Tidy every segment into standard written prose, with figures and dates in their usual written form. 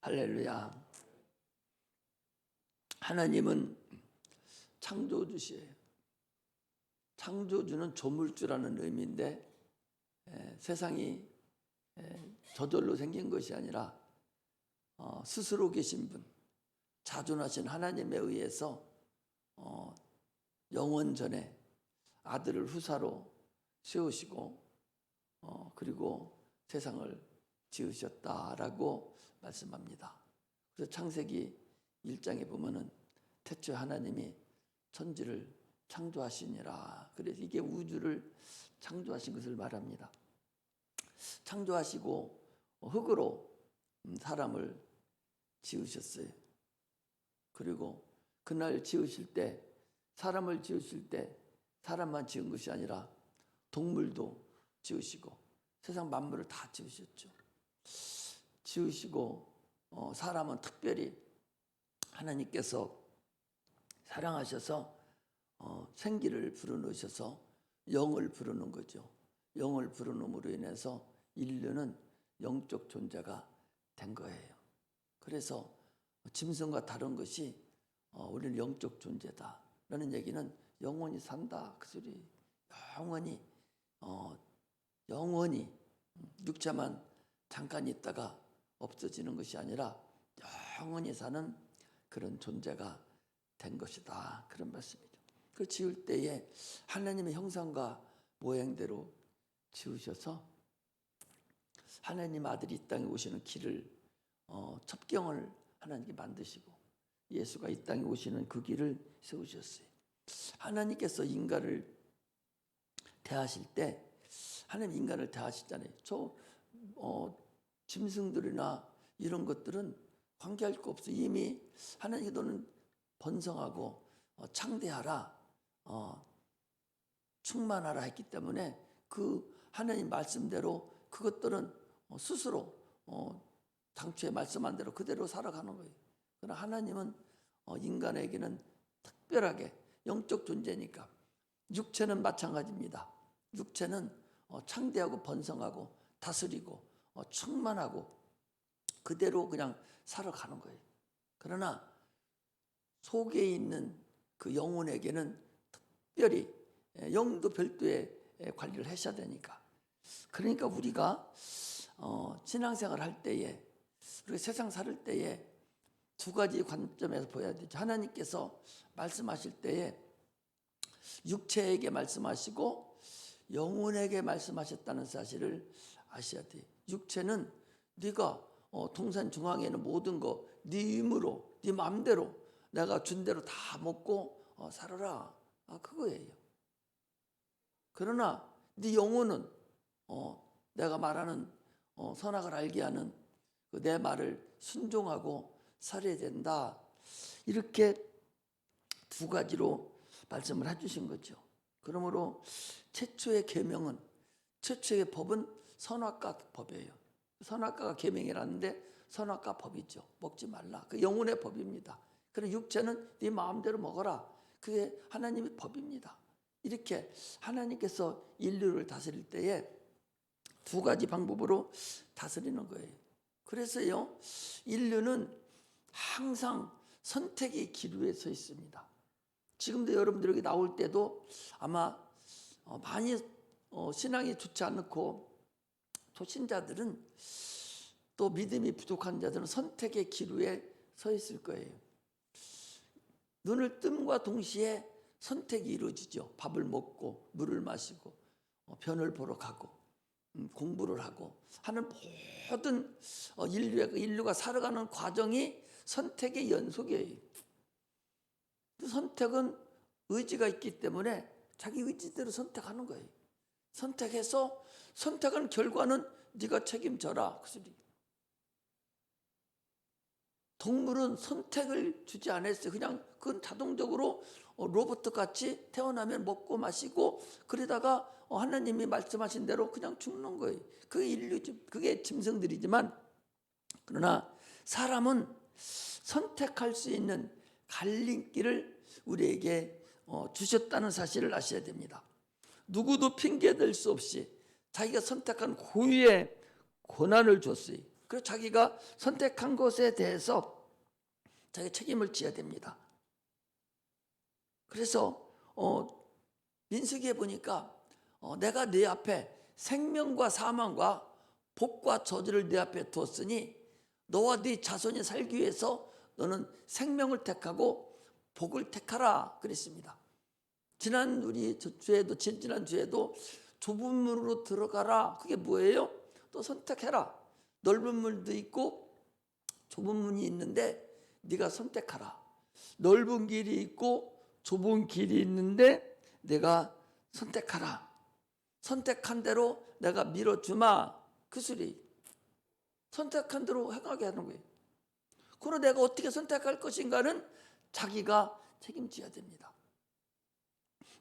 할렐루야. 하나님은 창조주시에요. 창조주는 조물주라는 의미인데 세상이 저절로 생긴 것이 아니라 스스로 계신 분, 자존하신 하나님에 의해서 영원 전에 아들을 후사로 세우시고 그리고 세상을 지으셨다라고 말씀합니다. 그래서 창세기 1장에 보면은 태초에 하나님이 천지를 창조하시니라. 그래서 이게 우주를 창조하신 것을 말합니다. 창조하시고 흙으로 사람을 지으셨어요. 그리고 그날 지으실 때, 사람을 지으실 때 사람만 지은 것이 아니라 동물도 지으시고 세상 만물을 다 지으셨죠. 지으시고 사람은 특별히 하나님께서 사랑하셔서 생기를 불어넣으셔서 영을 불어넣은 거죠. 영을 불어넣음으로 인해서 인류는 영적 존재가 된 거예요. 그래서 짐승과 다른 것이 우리는 영적 존재다 라는 얘기는 영원히 산다 그 소리. 영원히 육체만 잠깐 있다가 없어지는 것이 아니라 영원히 사는 그런 존재가 된 것이다, 그런 말씀이죠. 그 지을 때에 하나님의 형상과 모양대로 지으셔서 하나님 아들이 이 땅에 오시는 길을 첩경을 하나님께 만드시고 예수가 이 땅에 오시는 그 길을 세우셨어요. 하나님께서 인간을 대하실 때 하나님 인간을 대하시잖아요. 짐승들이나 이런 것들은 관계할 거 없어. 이미 하나님께 너는 번성하고 창대하라, 충만하라 했기 때문에 그 하나님 말씀대로 그것들은 스스로 당초에 말씀한 대로 그대로 살아가는 거예요. 그러나 하나님은 인간에게는 특별하게 영적 존재니까 육체는 마찬가지입니다. 육체는 창대하고 번성하고 다스리고 충만하고 그대로 그냥 살아가는 거예요. 그러나 속에 있는 그 영혼에게는 특별히 영도 별도의 관리를 하셔야 되니까. 그러니까 우리가 신앙생활 할 때에, 우리가 세상 살 때에 두 가지 관점에서 보여야 되죠. 하나님께서 말씀하실 때에 육체에게 말씀하시고 영혼에게 말씀하셨다는 사실을 아셔야 돼요. 육체는 네가 동산 중앙에 있는 모든 거 네 힘으로, 네 마음대로 내가 준 대로 다 먹고 살아라, 그거예요. 그러나 네 영혼은 내가 말하는 선악을 알게 하는 내 말을 순종하고 살아야 된다. 이렇게 두 가지로 말씀을 해주신 거죠. 그러므로 최초의 계명은, 최초의 법은 선악과 법이에요. 선악과가 계명이라는데 선악과 법이죠. 먹지 말라. 그 영혼의 법입니다. 그리고 육체는 네 마음대로 먹어라. 그게 하나님의 법입니다. 이렇게 하나님께서 인류를 다스릴 때에 두 가지 방법으로 다스리는 거예요. 그래서요, 인류는 항상 선택의 기로에 서 있습니다. 지금도 여러분들에게 나올 때도 아마 많이 신앙이 좋지 않고 초신자들은 또 믿음이 부족한 자들은 선택의 기로에 서 있을 거예요. 눈을 뜸과 동시에 선택이 이루어지죠. 밥을 먹고 물을 마시고 변을 보러 가고 공부를 하고 하는 모든 인류가 살아가는 과정이 선택의 연속이에요. 그 선택은 의지가 있기 때문에 자기 의지대로 선택하는 거예요. 선택해서 선택한 결과는 네가 책임져라, 그 소리. 동물은 선택을 주지 않았어요. 그냥 그건 자동적으로 로봇 같이 태어나면 먹고 마시고 그러다가 하나님이 말씀하신 대로 그냥 죽는 거예요. 그게 인류죠. 그게 짐승들이지만, 그러나 사람은 선택할 수 있는 갈림길을 우리에게 주셨다는 사실을 아셔야 됩니다. 누구도 핑계댈 수 없이 자기가 선택한 고유의 권한을 줬어요. 그래서 자기가 선택한 것에 대해서 자기 책임을 져야 됩니다. 그래서 민수기에 보니까 내가 네 앞에 생명과 사망과 복과 저주를 네 앞에 두었으니 너와 네 자손이 살기 위해서 너는 생명을 택하고 복을 택하라 그랬습니다. 지난 주에도 좁은 문으로 들어가라. 그게 뭐예요? 또 선택해라. 넓은 문도 있고 좁은 문이 있는데 네가 선택하라. 넓은 길이 있고 좁은 길이 있는데 내가 선택하라. 선택한 대로 내가 밀어주마. 그 소리. 선택한 대로 행하게 하는 거예요. 그러나 내가 어떻게 선택할 것인가는 자기가 책임져야 됩니다.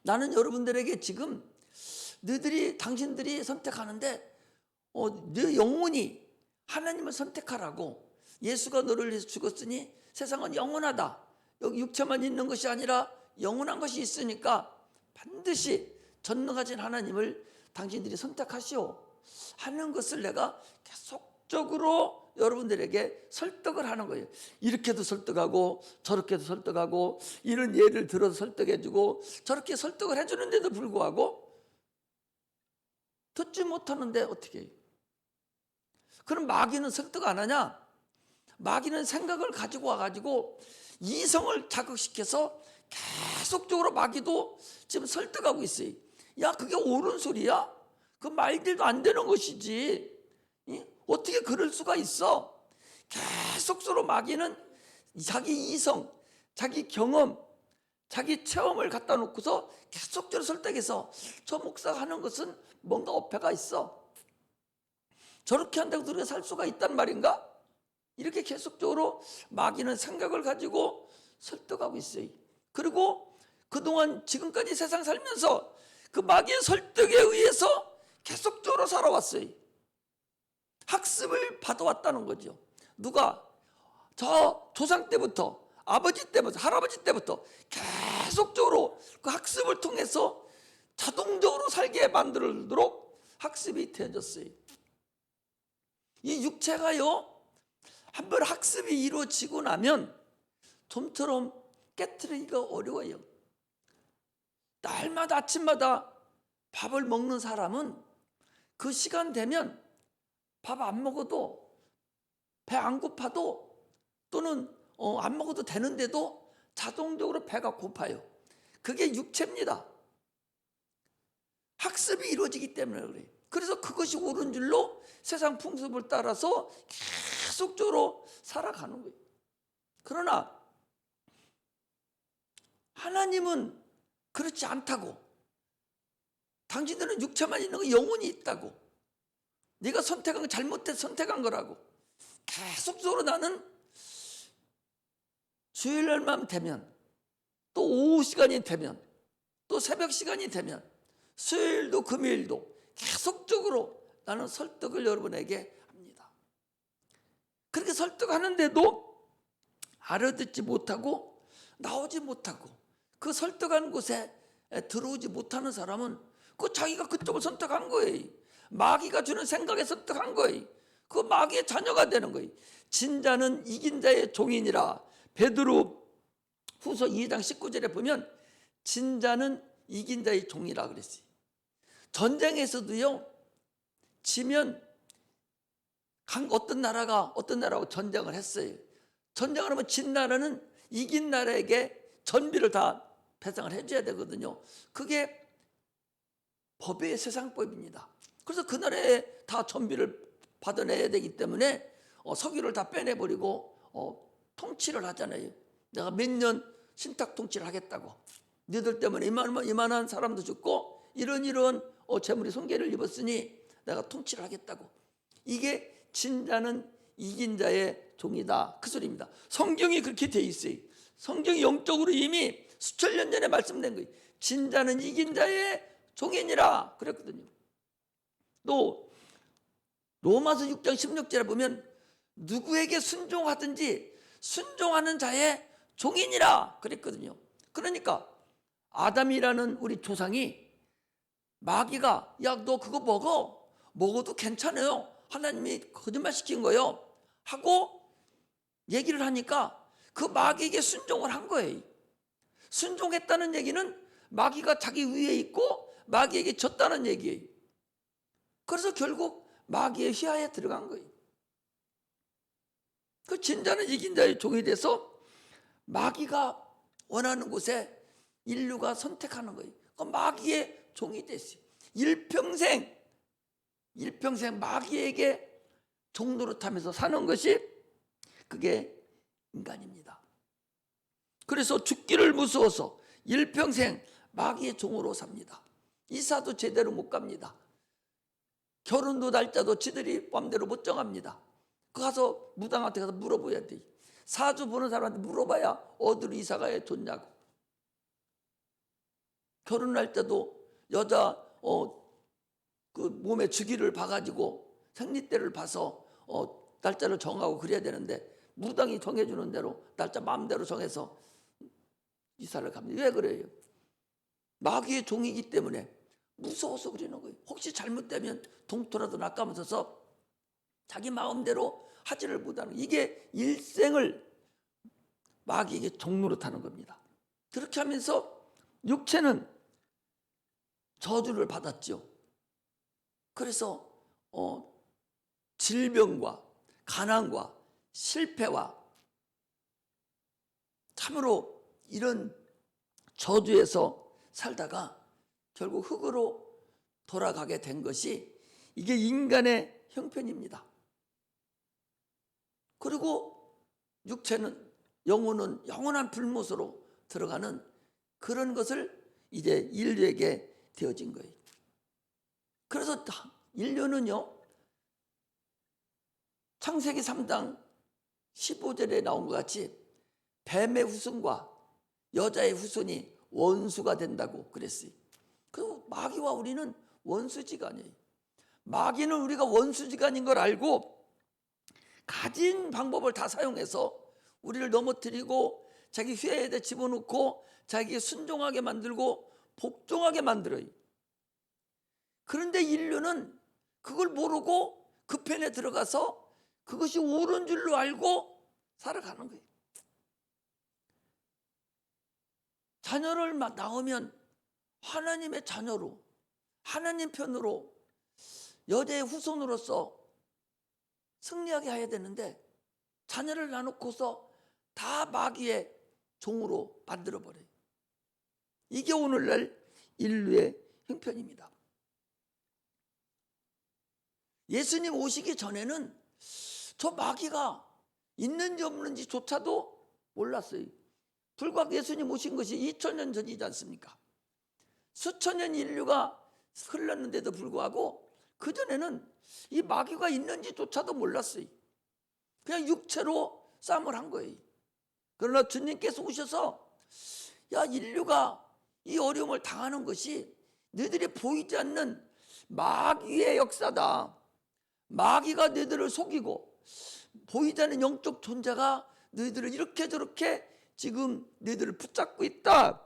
나는 여러분들에게 지금 당신들이 선택하는데 너 영원히 하나님을 선택하라고. 예수가 너를 위해서 죽었으니 세상은 영원하다. 여기 육체만 있는 것이 아니라 영원한 것이 있으니까 반드시 전능하신 하나님을 당신들이 선택하시오 하는 것을 내가 계속적으로 여러분들에게 설득을 하는 거예요. 이렇게도 설득하고 저렇게도 설득하고 이런 예를 들어서 설득해주고 저렇게 설득을 해주는데도 불구하고 듣지 못하는데 어떻게 해요? 그럼 마귀는 설득 안 하냐? 마귀는 생각을 가지고 와가지고 이성을 자극시켜서 계속적으로 마귀도 지금 설득하고 있어요. 야, 그게 옳은 소리야? 그 말들도 안 되는 것이지. 어떻게 그럴 수가 있어? 계속적으로 마귀는 자기 이성, 자기 경험, 자기 체험을 갖다 놓고서 계속적으로 설득해서 저 목사가 하는 것은 뭔가 어폐가 있어. 저렇게 한다고 우리가 살 수가 있단 말인가? 이렇게 계속적으로 마귀는 생각을 가지고 설득하고 있어요. 그리고 그동안 지금까지 세상 살면서 그 마귀의 설득에 의해서 계속적으로 살아왔어요. 학습을 받아왔다는 거죠. 누가? 저 조상 때부터, 아버지 때부터, 할아버지 때부터 계속적으로 그 학습을 통해서 자동적으로 살게 만들도록 학습이 되어졌어요. 이 육체가요, 한번 학습이 이루어지고 나면 좀처럼 깨트리기가 어려워요. 날마다 아침마다 밥을 먹는 사람은 그 시간 되면 밥 안 먹어도 배 안 고파도 또는 안 먹어도 되는데도 자동적으로 배가 고파요. 그게 육체입니다. 학습이 이루어지기 때문에 그래요. 그래서 그것이 옳은 줄로 세상 풍습을 따라서 계속적으로 살아가는 거예요. 그러나 하나님은 그렇지 않다고. 당신들은 육체만 있는 거 영혼이 있다고. 네가 선택한 거 잘못해서 선택한 거라고. 계속적으로 나는 주일날만 되면 또 오후 시간이 되면 또 새벽 시간이 되면 수요일도 금요일도 계속적으로 나는 설득을 여러분에게 합니다. 그렇게 설득하는데도 알아듣지 못하고 나오지 못하고 그 설득한 곳에 들어오지 못하는 사람은 그 자기가 그쪽을 선택한 거예요. 마귀가 주는 생각에 선택한 거예요. 그 마귀의 자녀가 되는 거예요. 진자는 이긴 자의 종이니라. 베드로 후서 2장 19절에 보면 진자는 이긴 자의 종이라 그랬어요. 전쟁에서도요, 지면 어떤 나라하고 전쟁을 했어요. 전쟁을 하면 진 나라는 이긴 나라에게 전비를 다 배상을 해줘야 되거든요. 그게 법의 세상법입니다. 그래서 그 나라에 다 전비를 받아내야 되기 때문에 석유를 다 빼내버리고 통치를 하잖아요. 내가 몇 년 신탁 통치를 하겠다고. 너희들 때문에 이만한 사람도 죽고 이런 재물이 손괴를 입었으니 내가 통치를 하겠다고. 이게 진자는 이긴 자의 종이다. 그 소리입니다. 성경이 그렇게 돼 있어요. 성경이 영적으로 이미 수천 년 전에 말씀된 거예요. 진자는 이긴 자의 종이니라 그랬거든요. 또 로마서 6장 16절에 보면 누구에게 순종하든지 순종하는 자의 종이니라 그랬거든요. 그러니까 아담이라는 우리 조상이 마귀가 야, 너 그거 먹어도 괜찮아요 하나님이 거짓말 시킨 거예요 하고 얘기를 하니까 그 마귀에게 순종을 한 거예요. 순종했다는 얘기는 마귀가 자기 위에 있고 마귀에게 졌다는 얘기예요. 그래서 결국 마귀의 휘하에 들어간 거예요. 그 진자는 이긴 자의 종이 돼서 마귀가 원하는 곳에 인류가 선택하는 거예요. 그 마귀의 종이 됐어요. 일평생 마귀에게 종 노릇하면서 사는 것이 그게 인간입니다. 그래서 죽기를 무서워서 일평생 마귀의 종으로 삽니다. 이사도 제대로 못 갑니다. 결혼도 날짜도 지들이 맘대로 못 정합니다. 가서 무당한테 가서 물어봐야 돼. 사주 보는 사람한테 물어봐야 어디로 이사가야 좋냐고. 결혼 날짜도 여자 그 몸에 주기를 봐가지고 생리대를 봐서 날짜를 정하고 그래야 되는데 무당이 정해주는 대로 날짜 마음대로 정해서 이사를 갑니다. 왜 그래요? 마귀의 종이기 때문에 무서워서 그러는 거예요. 혹시 잘못되면 동토라도 낚아면서 자기 마음대로 하지를 못하는, 이게 일생을 마귀에게 종노릇하는 겁니다. 그렇게 하면서 육체는 저주를 받았죠. 그래서 질병과 가난과 실패와 참으로 이런 저주에서 살다가 결국 흙으로 돌아가게 된 것이 이게 인간의 형편입니다. 그리고 육체는, 영혼은 영원한 불못으로 들어가는 그런 것을 이제 인류에게 되어진 거예요. 그래서 인류는요, 창세기 3장 15절에 나온 것 같이 뱀의 후손과 여자의 후손이 원수가 된다고 그랬어요. 그 마귀와 우리는 원수지간이에요. 마귀는 우리가 원수지간인 걸 알고 가진 방법을 다 사용해서 우리를 넘어뜨리고 자기 휘하에다 집어넣고 자기에게 순종하게 만들고 복종하게 만들어요. 그런데 인류는 그걸 모르고 그 편에 들어가서 그것이 옳은 줄로 알고 살아가는 거예요. 자녀를 낳으면 하나님의 자녀로, 하나님 편으로, 여자의 후손으로서 승리하게 해야 되는데 자녀를 낳아놓고서 다 마귀의 종으로 만들어버려요. 이게 오늘날 인류의 형편입니다. 예수님 오시기 전에는 저 마귀가 있는지 없는지조차도 몰랐어요. 불과 예수님 오신 것이 2000년 전이지 않습니까? 수천 년 인류가 흘렀는데도 불구하고 그전에는 이 마귀가 있는지조차도 몰랐어요. 그냥 육체로 싸움을 한 거예요. 그러나 주님께서 오셔서 야, 인류가 이 어려움을 당하는 것이 너희들이 보이지 않는 마귀의 역사다. 마귀가 너희들을 속이고 보이지 않는 영적 존재가 너희들을 이렇게 저렇게 지금 너희들을 붙잡고 있다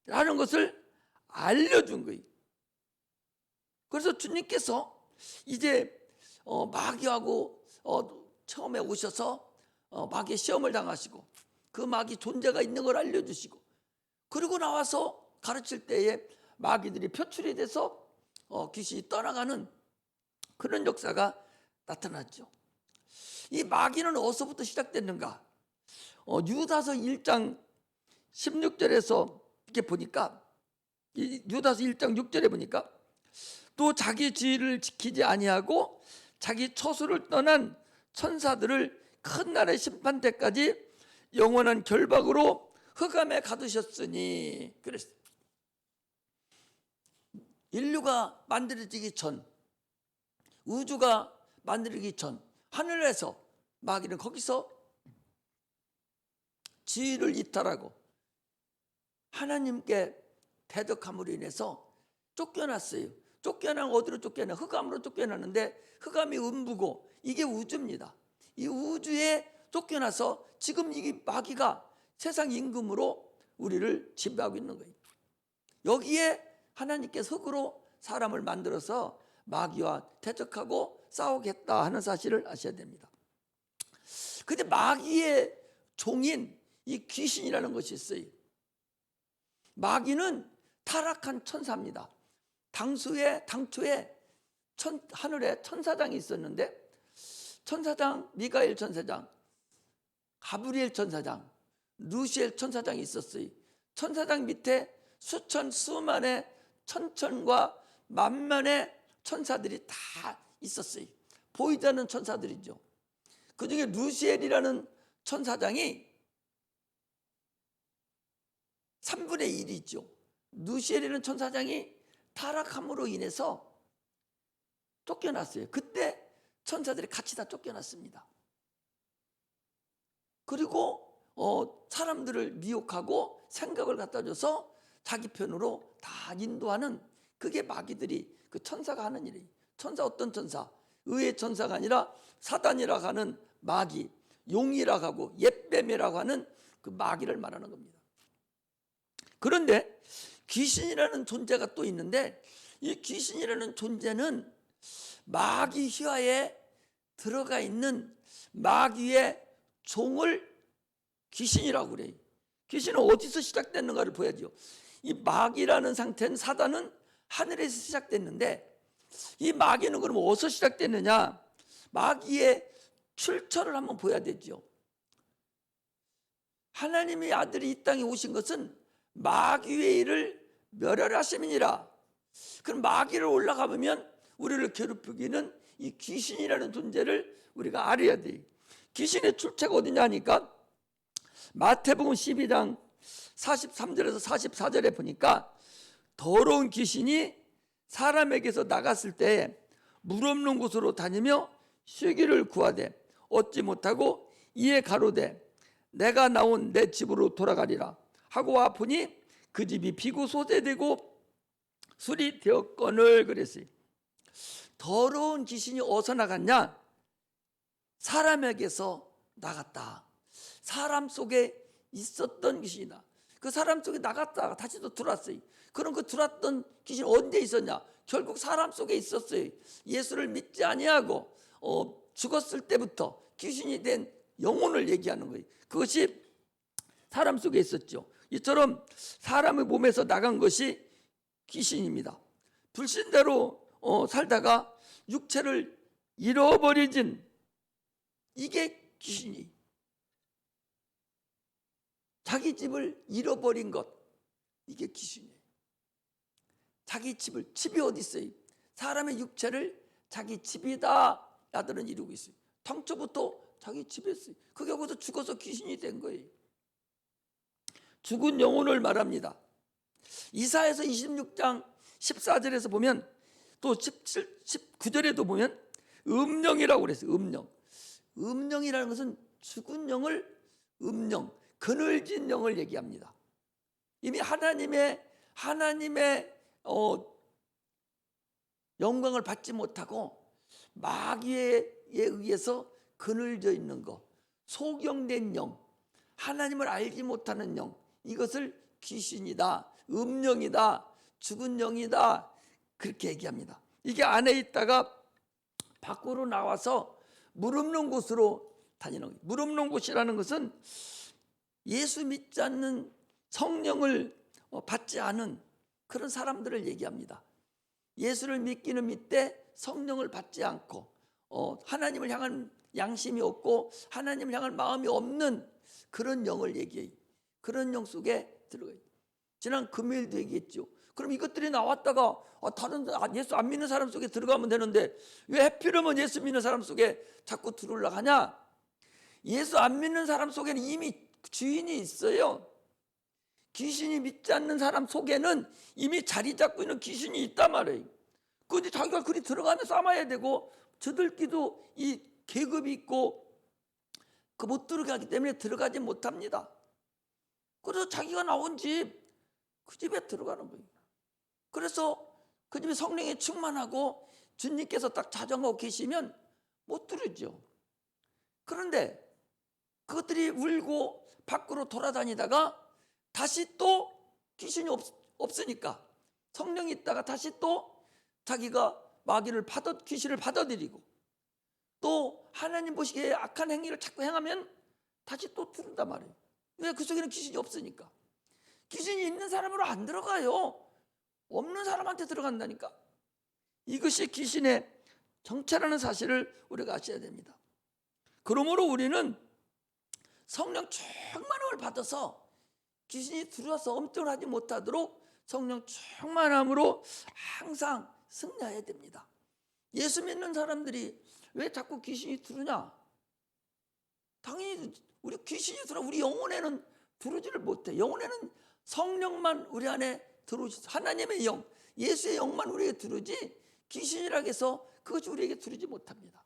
라는 것을 알려준 거예요. 그래서 주님께서 이제 마귀하고 처음에 오셔서 마귀의 시험을 당하시고 그 마귀 존재가 있는 걸 알려주시고 그리고 나와서 가르칠 때에 마귀들이 표출이 돼서 귀신이 떠나가는 그런 역사가 나타났죠. 이 마귀는 어디서부터 시작됐는가? 유다서 1장 16절에서 이렇게 보니까, 유다서 1장 6절에 보니까 또 자기 지위를 지키지 아니하고 자기 처소를 떠난 천사들을 큰 날의 심판 때까지 영원한 결박으로 흑암에 가두셨으니 그랬어요. 인류가 만들어지기 전, 우주가 만들어지기 전 하늘에서 마귀는 거기서 지위를 이탈하고 하나님께 대적함으로 인해서 쫓겨났어요. 쫓겨나면 어디로 쫓겨나? 흑암으로 쫓겨나는데 흑암이 음부고 이게 우주입니다. 이 우주에 쫓겨나서 지금 이 마귀가 세상 임금으로 우리를 지배하고 있는 거예요. 여기에 하나님께서 흙으로 사람을 만들어서 마귀와 대적하고 싸우겠다 하는 사실을 아셔야 됩니다. 근데 마귀의 종인 이 귀신이라는 것이 있어요. 마귀는 타락한 천사입니다. 당초에 하늘에 천사장이 있었는데, 천사장 미가엘 천사장, 가브리엘 천사장, 루시엘 천사장이 있었어요. 천사장 밑에 수천의 천천과 만만의 천사들이 다 있었어요. 보이지 않는 천사들이죠. 그 중에 루시엘이라는 천사장이 3분의 1이죠. 루시엘이라는 천사장이 타락함으로 인해서 쫓겨났어요. 그때 천사들이 같이 다 쫓겨났습니다. 그리고 사람들을 미혹하고 생각을 갖다 줘서 자기 편으로 다 인도하는, 그게 마귀들이, 그 천사가 하는 일이에요. 천사, 어떤 천사? 의의 천사가 아니라 사단이라고 하는 마귀, 용이라고 하고 옛뱀이라고 하는 그 마귀를 말하는 겁니다. 그런데 귀신이라는 존재가 또 있는데, 이 귀신이라는 존재는 마귀 휘하에 들어가 있는 마귀의 종을 귀신이라고 그래요. 귀신은 어디서 시작됐는가를 보야죠. 이 마귀라는 상태는, 사단은 하늘에서 시작됐는데, 이 마귀는 그럼 어디서 시작됐느냐? 마귀의 출처를 한번 보야 되죠. 하나님의 아들이 이 땅에 오신 것은 마귀의 일을 멸하심이니라. 그럼 마귀를 올라가 보면 우리를 괴롭히기는 이 귀신이라는 존재를 우리가 알아야 돼요. 귀신의 출처가 어디냐 하니까 마태복음 12장 43절에서 44절에 보니까, 더러운 귀신이 사람에게서 나갔을 때 물 없는 곳으로 다니며 쉬기를 구하되 얻지 못하고 이에 가로되 내가 나온 내 집으로 돌아가리라 하고 와 보니 그 집이 비고 소재되고 술이 되었거늘 그랬어요. 더러운 귀신이 어디서 나갔냐? 사람에게서 나갔다. 사람 속에 있었던 귀신이다. 그 사람 속에 나갔다가 다시 또 들어왔어요. 그럼 그 들어왔던 귀신이 언제 있었냐? 결국 사람 속에 있었어요. 예수를 믿지 아니하고 죽었을 때부터 귀신이 된 영혼을 얘기하는 거예요. 그것이 사람 속에 있었죠. 이처럼 사람의 몸에서 나간 것이 귀신입니다. 불신자로 살다가 육체를 잃어버리진, 이게 귀신이, 자기 집을 잃어버린 것, 이게 귀신이에요. 자기 집이 어디 있어요? 사람의 육체를 자기 집이다 야들은 이루고 있어요. 당초부터 자기 집이었어요. 그게 거기서 죽어서 귀신이 된 거예요. 죽은 영혼을 말합니다. 이사야서 26장 14절에서 보면, 또 19절에도 보면 음령이라고 그랬어요. 음령이라는 것은 죽은 영을, 그늘진 영을 얘기합니다. 이미 하나님의 영광을 받지 못하고 마귀에 의해서 그늘져 있는 것, 소경된 영, 하나님을 알지 못하는 영, 이것을 귀신이다, 음령이다, 죽은 영이다, 그렇게 얘기합니다. 이게 안에 있다가 밖으로 나와서 물 없는 곳으로 다니는 거예요. 물 없는 곳이라는 것은 예수 믿지 않는, 성령을 받지 않은 그런 사람들을 얘기합니다. 예수를 믿기는 믿되 성령을 받지 않고 하나님을 향한 양심이 없고 하나님을 향한 마음이 없는 그런 영을 얘기해요. 그런 영 속에 들어가요. 지난 금요일도 얘기했죠. 그럼 이것들이 나왔다가 다른 예수 안 믿는 사람 속에 들어가면 되는데 왜 하필이면 예수 믿는 사람 속에 자꾸 들어오려고 하냐? 예수 안 믿는 사람 속에는 이미 주인이 있어요. 귀신이 믿지 않는 사람 속에는 이미 자리 잡고 있는 귀신이 있단 말이에요. 그런데 자기가 그리 들어가면 싸워야 되고, 저들끼도 이 계급이 있고 그 못 들어가기 때문에 들어가지 못합니다. 그래서 자기가 나온 집, 그 집에 들어가는 거예요. 그래서 그 집에 성령이 충만하고 주님께서 딱 자정하고 계시면 못 들어오죠. 그런데 그것들이 울고 밖으로 돌아다니다가 다시 또 귀신이 없으니까 성령이 있다가 다시 또 자기가 마귀를 귀신을 받아들이고, 또 하나님 보시기에 악한 행위를 자꾸 행하면 다시 또 들은단 말이에요. 왜? 그 속에는 귀신이 없으니까. 귀신이 있는 사람으로 안 들어가요. 없는 사람한테 들어간다니까. 이것이 귀신의 정체라는 사실을 우리가 아셔야 됩니다. 그러므로 우리는 성령 충만함을 받아서 귀신이 들어와서 엄청하지 못하도록 성령 충만함으로 항상 승리해야 됩니다. 예수 믿는 사람들이 왜 자꾸 귀신이 들으냐? 당연히 우리 귀신이 들어 우리 영혼에는 들어오지를 못해. 영혼에는 성령만 우리 안에 들어오시, 하나님의 영, 예수의 영만 우리에게 들어오지 귀신이라고 해서 그것이 우리에게 들어오지 못합니다.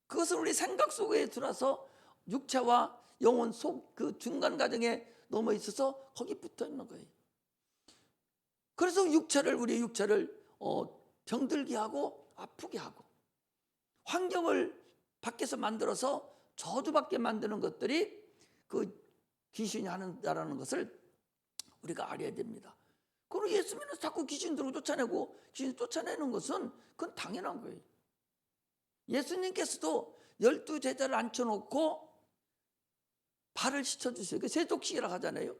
그것은 우리 생각 속에 들어서 육체와 영혼 속 그 중간 과정에 넘어 있어서 거기 붙어 있는 거예요. 그래서 우리 육체를 병들게 하고 아프게 하고 환경을 밖에서 만들어서 저주받게 만드는 것들이 그 귀신이 하는다라는 것을 우리가 알아야 됩니다. 그리고 예수 믿으면서 자꾸 귀신 들고 쫓아내고 귀신 쫓아내는 것은 그건 당연한 거예요. 예수님께서도 12제자를 앉혀놓고 발을 씻어주세요. 그 세족식이라고 하잖아요.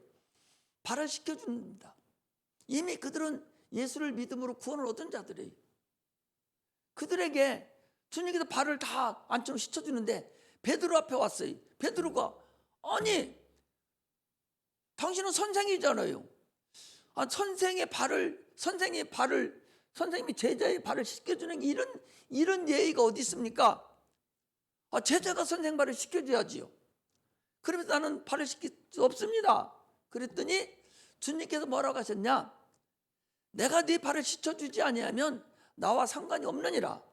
발을 씻겨줍니다. 이미 그들은 예수를 믿음으로 구원을 얻은 자들이에요. 그들에게 주님께서 발을 다 앉혀놓고 씻어주는데 베드로 앞에 왔어요. 베드로가 아니 당신은 선생이잖아요. 선생님이 제자의 발을 씻겨주는 이런 예의가 어디 있습니까? 제자가 선생 발을 씻겨줘야지요. 그러면서 나는 발을 씻길 수 없습니다. 그랬더니 주님께서 뭐라고 하셨냐? 내가 네 발을 씻어주지 아니하면 나와 상관이 없느니라.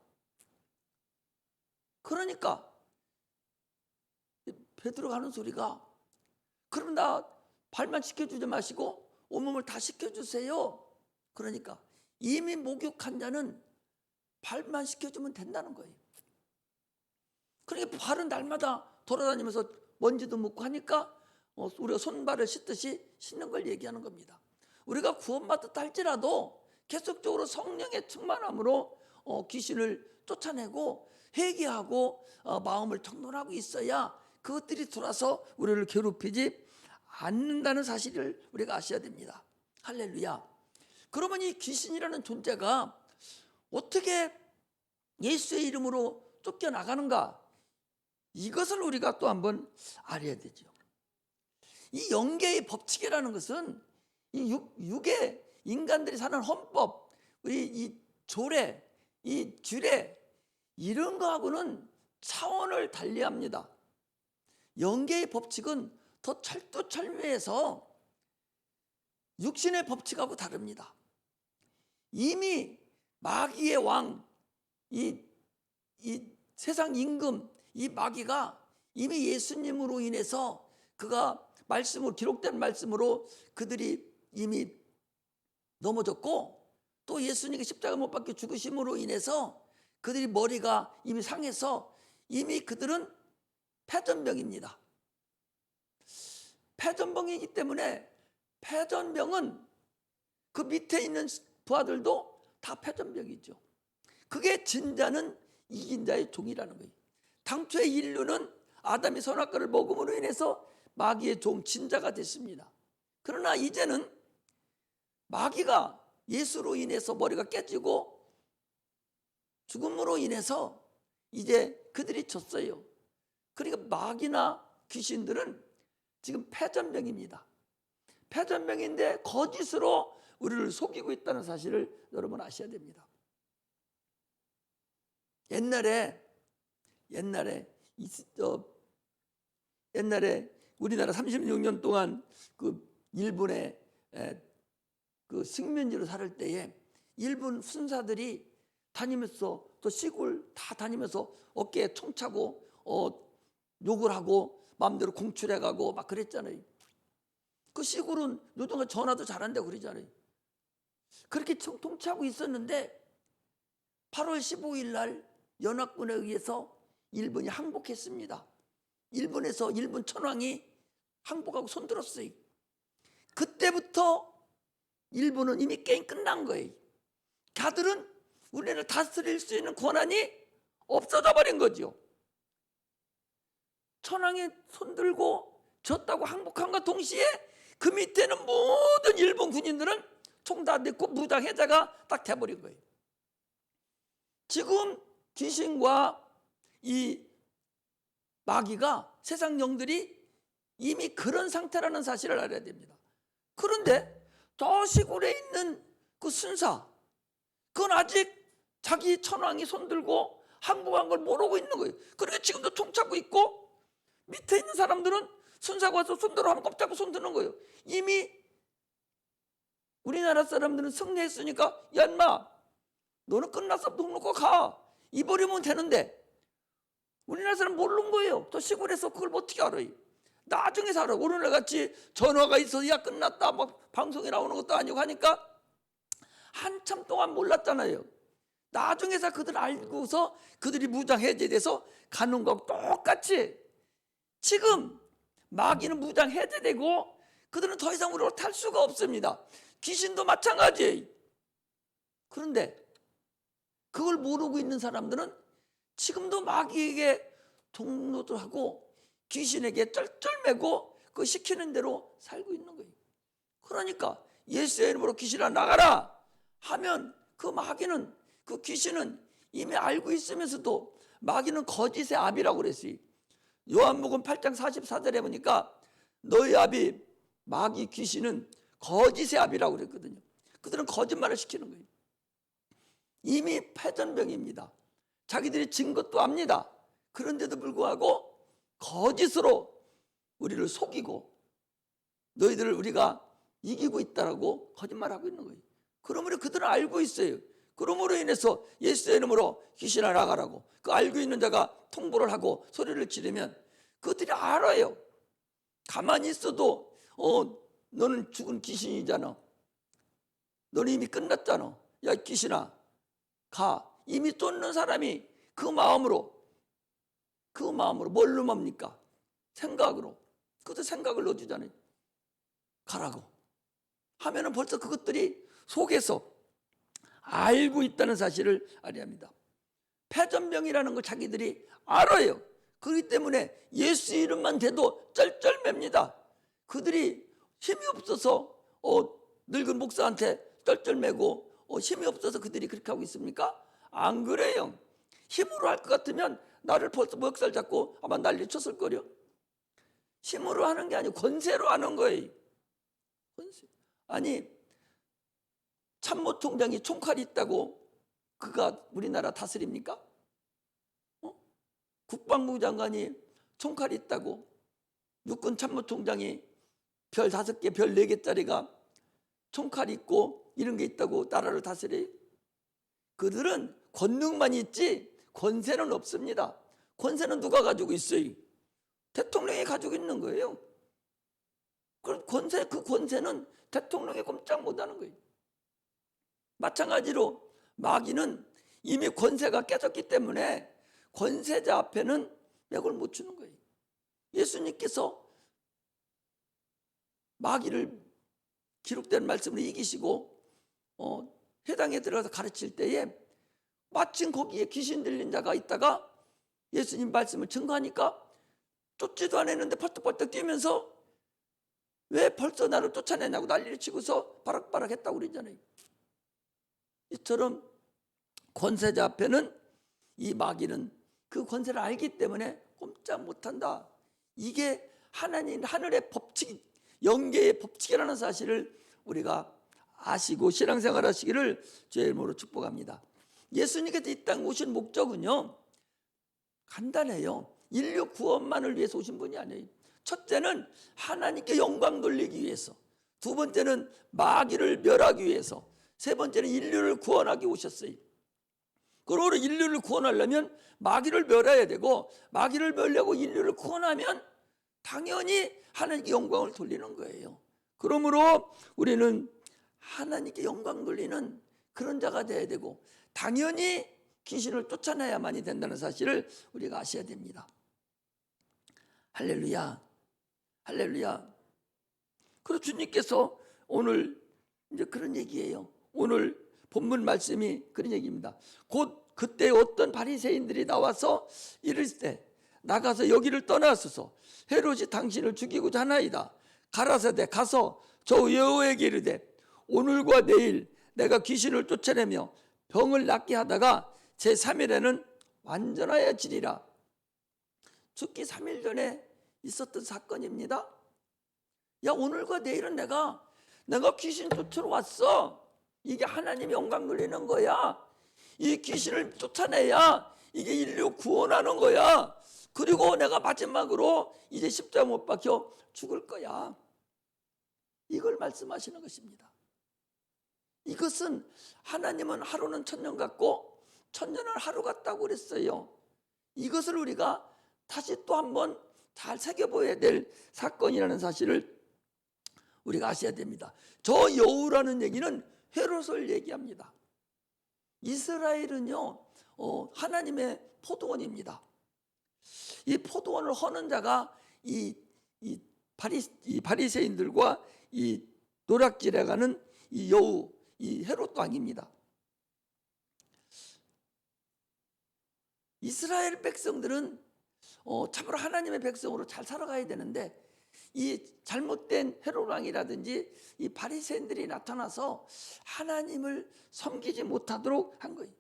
그러니까 베드로가 하는 소리가 그럼 나 발만 씻겨주지 마시고 온몸을 다 씻겨주세요. 그러니까 이미 목욕한 자는 발만 씻겨주면 된다는 거예요. 그러니까 발은 날마다 돌아다니면서 먼지도 묻고 하니까 우리가 손발을 씻듯이 씻는 걸 얘기하는 겁니다. 우리가 구원받았다 할지라도 계속적으로 성령의 충만함으로 귀신을 쫓아내고 회개하고 마음을 정돈하고 있어야 그것들이 돌아서 우리를 괴롭히지 않는다는 사실을 우리가 아셔야 됩니다. 할렐루야. 그러면 이 귀신이라는 존재가 어떻게 예수의 이름으로 쫓겨나가는가? 이것을 우리가 또 한번 알아야 되죠. 이 영계의 법칙이라는 것은 이 육의 인간들이 사는 헌법, 우리 이 조례, 이 규례 이런 거하고는 차원을 달리합니다. 영계의 법칙은 더 철두철미해서 육신의 법칙하고 다릅니다. 이미 마귀의 왕, 이 세상 임금, 이 마귀가 이미 예수님으로 인해서 그가 말씀으로 기록된 말씀으로 그들이 이미 넘어졌고 또 예수님이 십자가 못 박혀 죽으심으로 인해서 그들이 머리가 이미 상해서 이미 그들은 패전병입니다. 패전병이기 때문에 패전병은 그 밑에 있는 부하들도 다 패전병이죠. 그게 진자는 이긴 자의 종이라는 거예요. 당초에 인류는 아담이 선악과를 먹음으로 인해서 마귀의 종 진자가 됐습니다. 그러나 이제는 마귀가 예수로 인해서 머리가 깨지고 죽음으로 인해서 이제 그들이 졌어요. 그러니까 마귀나 귀신들은 지금 패전병입니다. 패전병인데 거짓으로 우리를 속이고 있다는 사실을 여러분 아셔야 됩니다. 옛날에 우리나라 36년 동안 그 일본의 그 식민지로 살 때에 일본 순사들이 다니면서 또 시골 다 다니면서 어깨에 총 차고 욕을 하고 마음대로 공출해가고 막 그랬잖아요. 그 시골은 요즘은 전화도 잘한다고 그러잖아요. 그렇게 통치하고 있었는데 8월 15일 날 연합군에 의해서 일본이 항복했습니다. 일본에서 일본 천황이 항복하고 손들었어요. 그때부터 일본은 이미 게임 끝난 거예요. 가들은 우리를 다스릴 수 있는 권한이 없어져 버린 거죠. 천왕이 손들고 졌다고 항복함과 동시에 그 밑에는 모든 일본 군인들은 총 다 내고 무장 해제가 딱 돼버린 거예요. 지금 귀신과 이 마귀가 세상 영들이 이미 그런 상태라는 사실을 알아야 됩니다. 그런데 저 시골에 있는 그 순사, 그건 아직 자기 천왕이 손들고 항복한 걸 모르고 있는 거예요. 그러니까 지금도 총 잡고 있고, 밑에 있는 사람들은 순사가 와서 손들어 하면 겁 잡고 손드는 거예요. 이미 우리나라 사람들은 승리했으니까, 야 인마 너는 끝났어, 돈 놓고 가, 입어리면 되는데, 우리나라 사람 모르는 거예요. 저 시골에서 그걸 어떻게 알아요? 나중에 살아. 오늘날 같이 전화가 있어서 야 끝났다 막 방송에 나오는 것도 아니고 하니까 한참 동안 몰랐잖아요. 나중에서 그들 알고서 그들이 무장 해제돼서 가는 거하고 똑같이 지금 마귀는 무장 해제되고 그들은 더 이상 우리로 탈 수가 없습니다. 귀신도 마찬가지예요. 그런데 그걸 모르고 있는 사람들은 지금도 마귀에게 동로도 하고 귀신에게 쩔쩔매고 그 시키는 대로 살고 있는 거예요. 그러니까 예수의 이름으로 귀신아 나가라 하면 그 마귀는, 그 귀신은 이미 알고 있으면서도, 마귀는 거짓의 압이라고 그랬어요. 요한복음 8장 44절에 보니까 너희 압이, 마귀 귀신은 거짓의 압이라고 그랬거든요. 그들은 거짓말을 시키는 거예요. 이미 패전병입니다. 자기들이 진 것도 압니다. 그런데도 불구하고 거짓으로 우리를 속이고 너희들을 우리가 이기고 있다라고 거짓말하고 있는 거예요. 그러므로 그들은 알고 있어요. 그러므로 인해서 예수의 이름으로 귀신아 나가라고 그 알고 있는 자가 통보를 하고 소리를 지르면 그들이 알아요. 가만히 있어도 너는 죽은 귀신이잖아. 너는 이미 끝났잖아. 야 귀신아 가. 이미 쫓는 사람이 그 마음으로 뭘로 뭡니까? 생각으로. 그것도 생각을 넣어주잖아요. 가라고 하면은 벌써 그것들이 속에서 알고 있다는 사실을 알아야 합니다. 패전병이라는 걸 자기들이 알아요. 그렇기 때문에 예수 이름만 대도 쩔쩔맵니다. 그들이 힘이 없어서 늙은 목사한테 쩔쩔매고 힘이 없어서 그들이 그렇게 하고 있습니까? 안 그래요. 힘으로 할 것 같으면 나를 벌써 멱살 잡고 아마 난리 쳤을 거려. 힘으로 하는 게 아니고 권세로 하는 거예요. 권세. 아니 참모총장이 총칼이 있다고 그가 우리나라 다스립니까? 국방부 장관이 총칼이 있다고 육군 참모총장이 별 5개, 별 4개짜리가 총칼이 있고 이런 게 있다고 나라를 다스려요? 그들은 권능만 있지 권세는 없습니다. 권세는 누가 가지고 있어요? 대통령이 가지고 있는 거예요. 그 권세는 대통령이 꼼짝 못하는 거예요. 마찬가지로 마귀는 이미 권세가 깨졌기 때문에 권세자 앞에는 맥을 못 추는 거예요. 예수님께서 마귀를 기록된 말씀으로 이기시고 회당에 들어가서 가르칠 때에 마침 거기에 귀신 들린 자가 있다가 예수님 말씀을 증거하니까 쫓지도 않았는데 벌떡벌떡 뛰면서 왜 벌써 나를 쫓아내냐고 난리를 치고서 바락바락 했다고 그러잖아요. 이처럼 권세자 앞에는 이 마귀는 그 권세를 알기 때문에 꼼짝 못한다. 이게 하나님 하늘의 법칙, 영계의 법칙이라는 사실을 우리가 아시고 신앙생활 하시기를 주의 이름으로 축복합니다. 예수님께서 이 땅 오신 목적은요 간단해요. 인류 구원만을 위해서 오신 분이 아니에요. 첫째는 하나님께 영광 돌리기 위해서, 두 번째는 마귀를 멸하기 위해서, 세 번째는 인류를 구원하기 오셨어요. 그러므로 인류를 구원하려면 마귀를 멸해야 되고, 마귀를 멸하고 인류를 구원하면 당연히 하나님께 영광을 돌리는 거예요. 그러므로 우리는 하나님께 영광 돌리는 그런 자가 돼야 되고, 당연히 귀신을 쫓아내야만이 된다는 사실을 우리가 아셔야 됩니다. 할렐루야, 할렐루야. 그리고 주님께서 오늘 이제 그런 얘기예요. 오늘 본문 말씀이 그런 얘기입니다. 곧 그때 어떤 바리새인들이 나와서 이를 때 나가서 여기를 떠나소서. 헤롯이 당신을 죽이고자 하나이다. 가라사대 가서 저 여호와에게 이르되 오늘과 내일 내가 귀신을 쫓아내며 병을 낫게 하다가 제3일에는 완전하여지리라. 죽기 3일 전에 있었던 사건입니다. 야, 오늘과 내일은 내가 귀신 쫓으러 왔어. 이게 하나님이 영광 돌리는 거야. 이 귀신을 쫓아내야 이게 인류 구원하는 거야. 그리고 내가 마지막으로 이제 십자가 못 박혀 죽을 거야. 이걸 말씀하시는 것입니다. 이것은 하나님은 하루는 천년 같고 천년은 하루 같다고 그랬어요. 이것을 우리가 다시 또 한번 잘 새겨보아야 될 사건이라는 사실을 우리가 아셔야 됩니다. 저 여우라는 얘기는 헤롯을 얘기합니다. 이스라엘은요, 하나님의 포도원입니다. 이 포도원을 허는 자가 이 바리새인들과 이 노략질해가는 이 여우, 이 헤롯 왕입니다. 이스라엘 백성들은 참으로 하나님의 백성으로 잘 살아가야 되는데 이 잘못된 헤롯 왕이라든지 이 바리새인들이 나타나서 하나님을 섬기지 못하도록 한 거예요.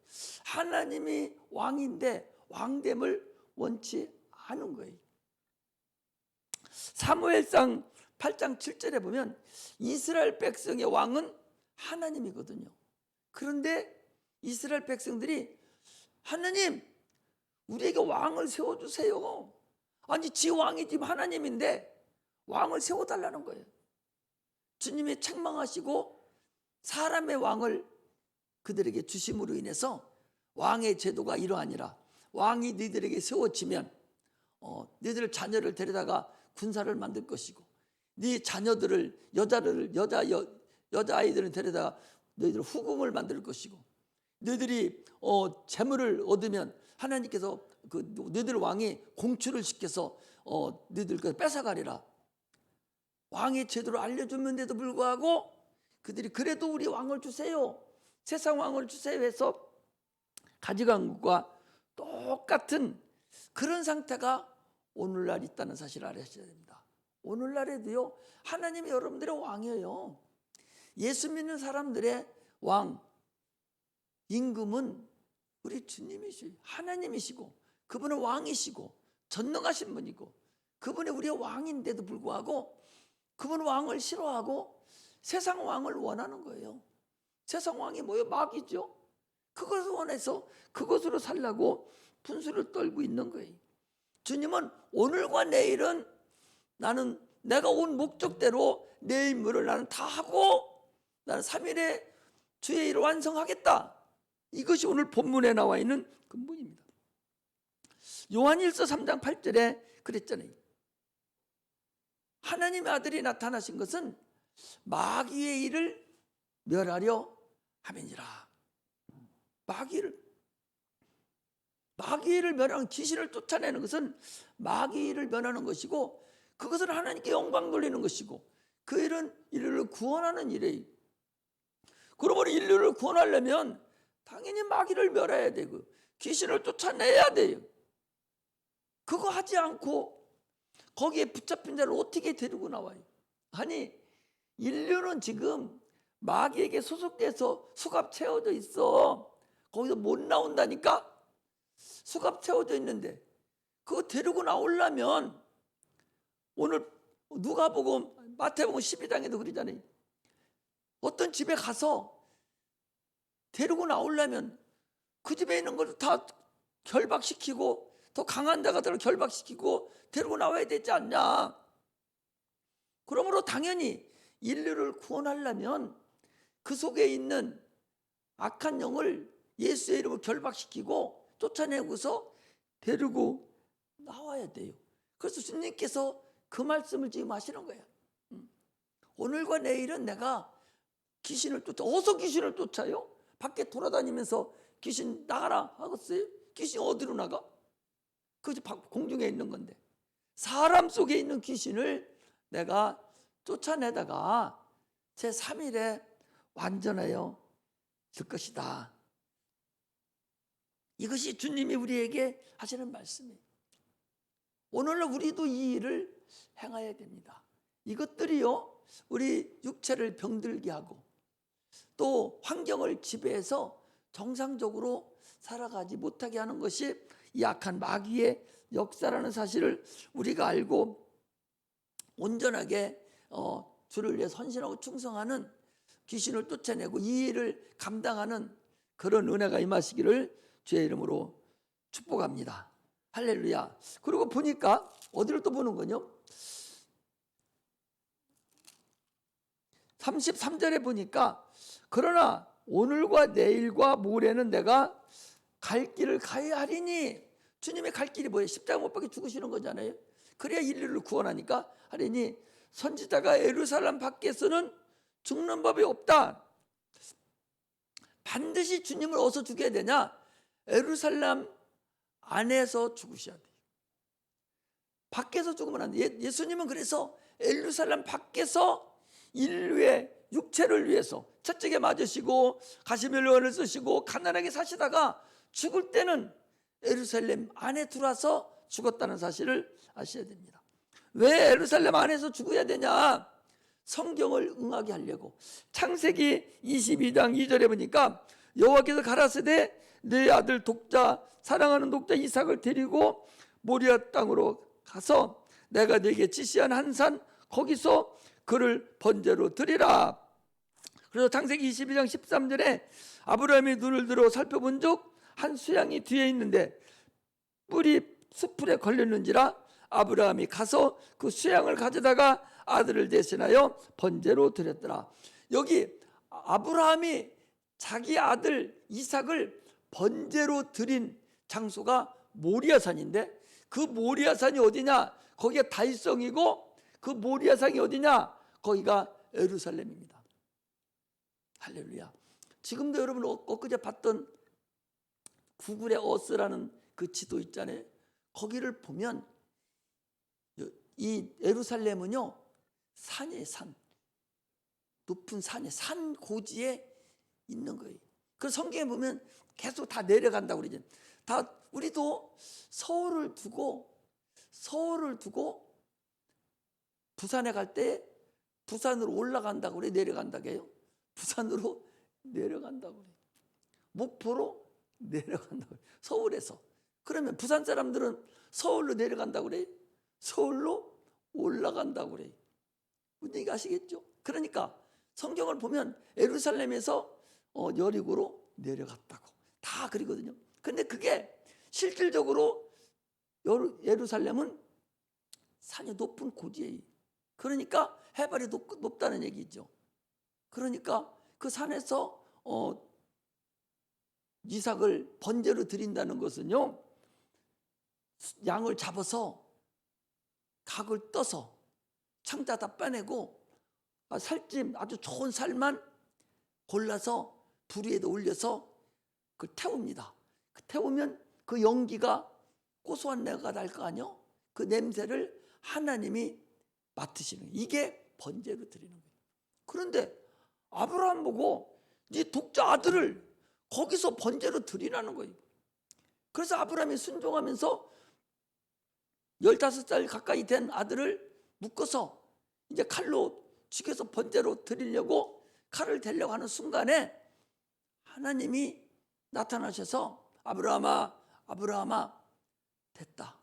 하나님이 왕인데 왕됨을 원치 않은 거예요. 사무엘상 8장 7절에 보면 이스라엘 백성의 왕은 하나님이거든요. 그런데 이스라엘 백성들이 하나님, 우리에게 왕을 세워주세요. 아니, 지 왕이 지금 하나님인데 왕을 세워달라는 거예요. 주님이 책망하시고 사람의 왕을 그들에게 주심으로 인해서 왕의 제도가 이러하니라. 왕이 너희들에게 세워지면 너희들 자녀를 데려다가 군사를 만들 것이고 네 자녀들을 여자아이들을 데려다가 너희들 후궁을 만들 것이고 너희들이 재물을 얻으면 하나님께서 너희들 왕이 공추를 시켜서 너희들 뺏어가리라. 왕의 제도를 알려줬는데도 불구하고 그들이 그래도 우리 왕을 주세요, 세상 왕을 주세요 해서 가져간 것과 똑같은 그런 상태가 오늘날 있다는 사실을 알아셔야 됩니다. 오늘날에도요, 하나님이 여러분들의 왕이에요. 예수 믿는 사람들의 왕, 임금은 우리 주님이시고 하나님이시고 그분은 왕이시고 전능하신 분이고 그분이 우리의 왕인데도 불구하고 그분 왕을 싫어하고 세상 왕을 원하는 거예요. 세상 왕이 뭐예요? 마귀죠. 그것을 원해서 그것으로 살라고 분수를 떨고 있는 거예요. 주님은 오늘과 내일은 나는 내가 온 목적대로 내 임무를 나는 다 하고 나는 3일에 주의 일을 완성하겠다. 이것이 오늘 본문에 나와 있는 근본입니다. 요한일서 3장 8절에 그랬잖아요. 하나님의 아들이 나타나신 것은 마귀의 일을 멸하려 함이니라. 마귀를 멸하는, 귀신을 쫓아내는 것은 마귀의 일을 멸하는 것이고 그것은 하나님께 영광 돌리는 것이고 그 일은 인류를 구원하는 일이에요. 그러므로 인류를 구원하려면 당연히 마귀를 멸해야 되고 귀신을 쫓아내야 돼요. 그거 하지 않고 거기에 붙잡힌 자를 어떻게 데리고 나와요? 아니, 인류는 지금 마귀에게 소속돼서 수갑 채워져 있어. 거기서 못 나온다니까? 수갑 채워져 있는데 그거 데리고 나오려면 오늘 누가복음 마태복음 12장에도 그러잖아요. 어떤 집에 가서 데리고 나오려면 그 집에 있는 걸 다 결박시키고 더 강한 자가들을 결박시키고 데리고 나와야 되지 않냐. 그러므로 당연히 인류를 구원하려면 그 속에 있는 악한 영을 예수의 이름으로 결박시키고 쫓아내고서 데리고 나와야 돼요. 그래서 주님께서 그 말씀을 지금 하시는 거예요. 오늘과 내일은 내가 귀신을 어디서 귀신을 쫓아요? 밖에 돌아다니면서 귀신 나가라 하겠어요? 귀신 어디로 나가? 그것이 공중에 있는 건데 사람 속에 있는 귀신을 내가 쫓아내다가 제3일에 완전하여 줄 것이다. 이것이 주님이 우리에게 하시는 말씀이에요. 오늘날 우리도 이 일을 행해야 됩니다. 이것들이요, 우리 육체를 병들게 하고 또 환경을 지배해서 정상적으로 살아가지 못하게 하는 것이 이 악한 마귀의 역사라는 사실을 우리가 알고 온전하게 주를 위해 헌신하고 충성하는, 귀신을 쫓아내고 이 일을 감당하는 그런 은혜가 임하시기를 주의 이름으로 축복합니다. 할렐루야. 그리고 보니까 어디를 또 보는 거요? 33절에 보니까 그러나 오늘과 내일과 모레는 내가 갈 길을 가야 하리니, 주님의 갈 길이 뭐예요? 십자가 못 박혀 죽으시는 거잖아요. 그래야 인류를 구원하니까 하리니 선지자가 예루살렘 밖에서는 죽는 법이 없다. 반드시 주님을 어디서 죽여야 되냐? 예루살렘 안에서 죽으셔야 돼요. 밖에서 죽으면 안 돼. 예수님은 그래서 예루살렘 밖에서 인류의 육체를 위해서 채찍에 맞으시고 가시멜로원을 쓰시고 가난하게 사시다가 죽을 때는 예루살렘 안에 들어와서 죽었다는 사실을 아셔야 됩니다. 왜 예루살렘 안에서 죽어야 되냐? 성경을 응하게 하려고. 창세기 22장 2절에 보니까 여호와께서 가라사대 내 아들 독자 사랑하는 독자 이삭을 데리고 모리아 땅으로 가서 내가 네게 지시한 한 산 거기서 그를 번제로 드리라. 그래서 창세기 22장 13절에 아브라함이 눈을 들어 살펴본 적 한 수양이 뒤에 있는데 뿔이 수풀에 걸렸는지라 아브라함이 가서 그 수양을 가져다가 아들을 대신하여 번제로 드렸더라. 여기 아브라함이 자기 아들 이삭을 번제로 드린 장소가 모리아산인데, 그 모리아산이 어디냐? 거기가 다윗성이고 그 모리아산이 어디냐? 거기가 예루살렘입니다. 할렐루야. 지금도 여러분 엊그제 봤던 구글의 어스라는 그 지도 있잖아요. 거기를 보면 이 예루살렘은요, 산이에요. 산. 높은 산에, 산 고지에 있는 거예요. 그 성경에 보면 계속 다 내려간다고 그러죠. 다 우리도 서울을 두고 부산에 갈 때 부산으로 올라간다고 그래, 내려간다고 해요. 부산으로 내려간다고 그래. 목포로 내려간다고 그래. 서울에서. 그러면 부산 사람들은 서울로 내려간다고 그래. 서울로 올라간다고 그래. 무슨 얘기 아시겠죠? 그러니까 성경을 보면 예루살렘에서 여리고로 내려갔다고 다 그리거든요. 근데 그게 실질적으로 예루살렘은 산이 높은 고지에, 그러니까 해발이 높다는 얘기죠. 그러니까 그 산에서 이삭을 번제로 드린다는 것은요, 양을 잡아서 각을 떠서 창자 다 빼내고 살찜 아주 좋은 살만 골라서 불 위에다 올려서 그걸 태웁니다. 태우면 그 연기가 고소한 내가 날 거 아니요? 그 냄새를 하나님이 맡으시는, 이게 번제로 드리는 거예요. 그런데 아브라함 보고 네 독자 아들을 거기서 번제로 드리라는 거예요. 그래서 아브라함이 순종하면서 15살 가까이 된 아들을 묶어서 이제 칼로 죽여서 번제로 드리려고 칼을 대려고 하는 순간에 하나님이 나타나셔서 아브라함아 됐다.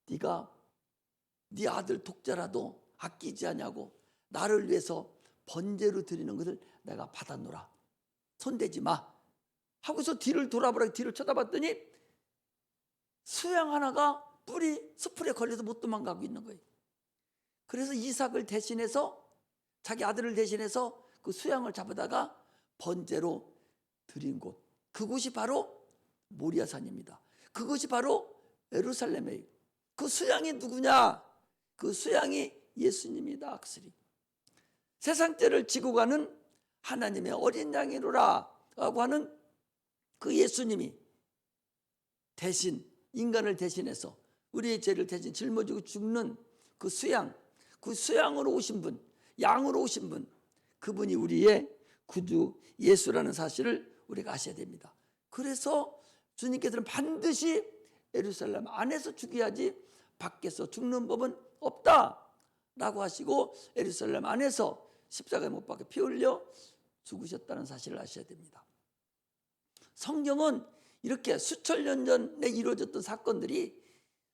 네가 네 아들 독자라도 아끼지 않냐고 나를 위해서 번제로 드리는 것을 내가 받았노라. 손대지 마 하고서 뒤를 돌아보라. 뒤를 쳐다봤더니 수양 하나가 뿔이 수풀에 걸려서 못 도망가고 있는 거예요. 그래서 이삭을 대신해서, 자기 아들을 대신해서 그 수양을 잡아다가 번제로 드린 곳, 그곳이 바로 모리아산입니다. 그것이 바로 예루살렘이에요. 그 수양이 누구냐? 그 수양이 예수님이다. 악스리. 세상 죄를 지고 가는 하나님의 어린 양이로라 라고 하는 그 예수님이 대신, 인간을 대신해서 우리의 죄를 대신 짊어지고 죽는 그 수양, 그 수양으로 오신 분, 양으로 오신 분, 그분이 우리의 구주 예수라는 사실을 우리가 아셔야 됩니다. 그래서 주님께서는 반드시 예루살렘 안에서 죽여야지 밖에서 죽는 법은 없다라고 하시고 예루살렘 안에서 십자가에 못 박혀 피 흘려 죽으셨다는 사실을 아셔야 됩니다. 성경은 이렇게 수천 년 전에 이루어졌던 사건들이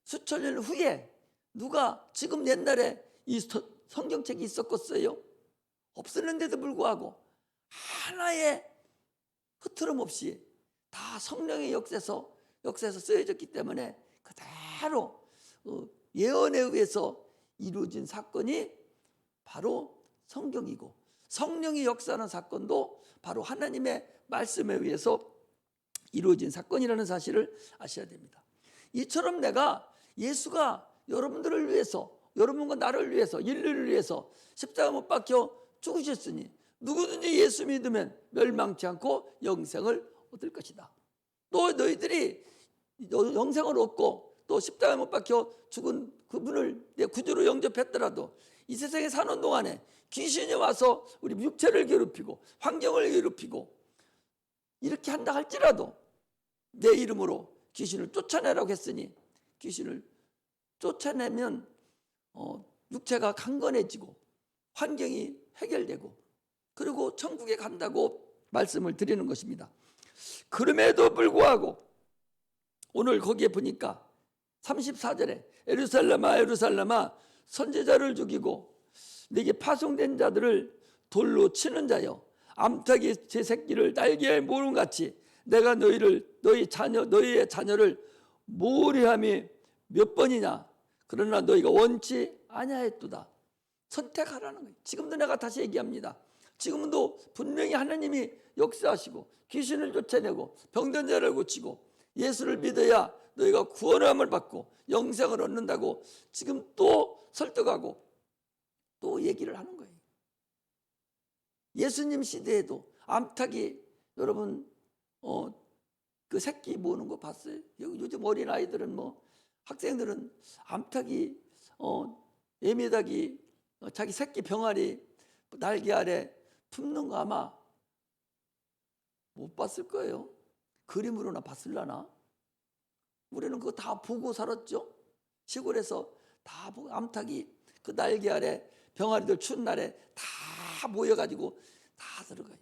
수천 년 후에 누가 지금 옛날에 이 성경책이 있었겠어요? 없었는데도 불구하고 하나의 흐트럼 없이 다 성령의 역사에서 쓰여졌기 때문에 그대로 예언에 의해서 이루어진 사건이 바로 성경이고, 성령이 역사하는 사건도 바로 하나님의 말씀에 의해서 이루어진 사건이라는 사실을 아셔야 됩니다. 이처럼 내가 예수가 여러분들을 위해서, 여러분과 나를 위해서, 인류를 위해서 십자가 못 박혀 죽으셨으니 누구든지 예수 믿으면 멸망치 않고 영생을 얻을 것이다. 또 너희들이 영생을 얻고 또 십자가에 못 박혀 죽은 그분을 내 구주로 영접했더라도 이 세상에 사는 동안에 귀신이 와서 우리 육체를 괴롭히고 환경을 괴롭히고 이렇게 한다 할지라도 내 이름으로 귀신을 쫓아내라고 했으니 귀신을 쫓아내면 육체가 강건해지고 환경이 해결되고 그리고 천국에 간다고 말씀을 드리는 것입니다. 그럼에도 불구하고 오늘 거기에 보니까 34절에 예루살렘아 예루살렘아 선지자를 죽이고 내게 파송된 자들을 돌로 치는 자여 암탉이 제 새끼를 날개에 모름 같이 내가 너희의 자녀를 모리함이 몇 번이냐 그러나 너희가 원치 아니하였도다. 선택하라는 거예요. 지금도 내가 다시 얘기합니다. 지금도 분명히 하나님이 역사하시고 귀신을 쫓아내고 병든 자를 고치고 예수를 믿어야 너희가 구원함을 받고 영생을 얻는다고 지금 또 설득하고 또 얘기를 하는 거예요. 예수님 시대에도 암탉이 여러분 그 새끼 모으는 거 봤어요? 요즘 어린 아이들은 학생들은 암탉이 예매닭이 자기 새끼 병아리 날개 아래 품는 거 아마 못 봤을 거예요. 그림으로나 봤을라나? 우리는 그거 다 보고 살았죠. 시골에서 다 보고 암탉이 그 날개 아래 병아리들 추운 날에 다 모여가지고 다 들어가요.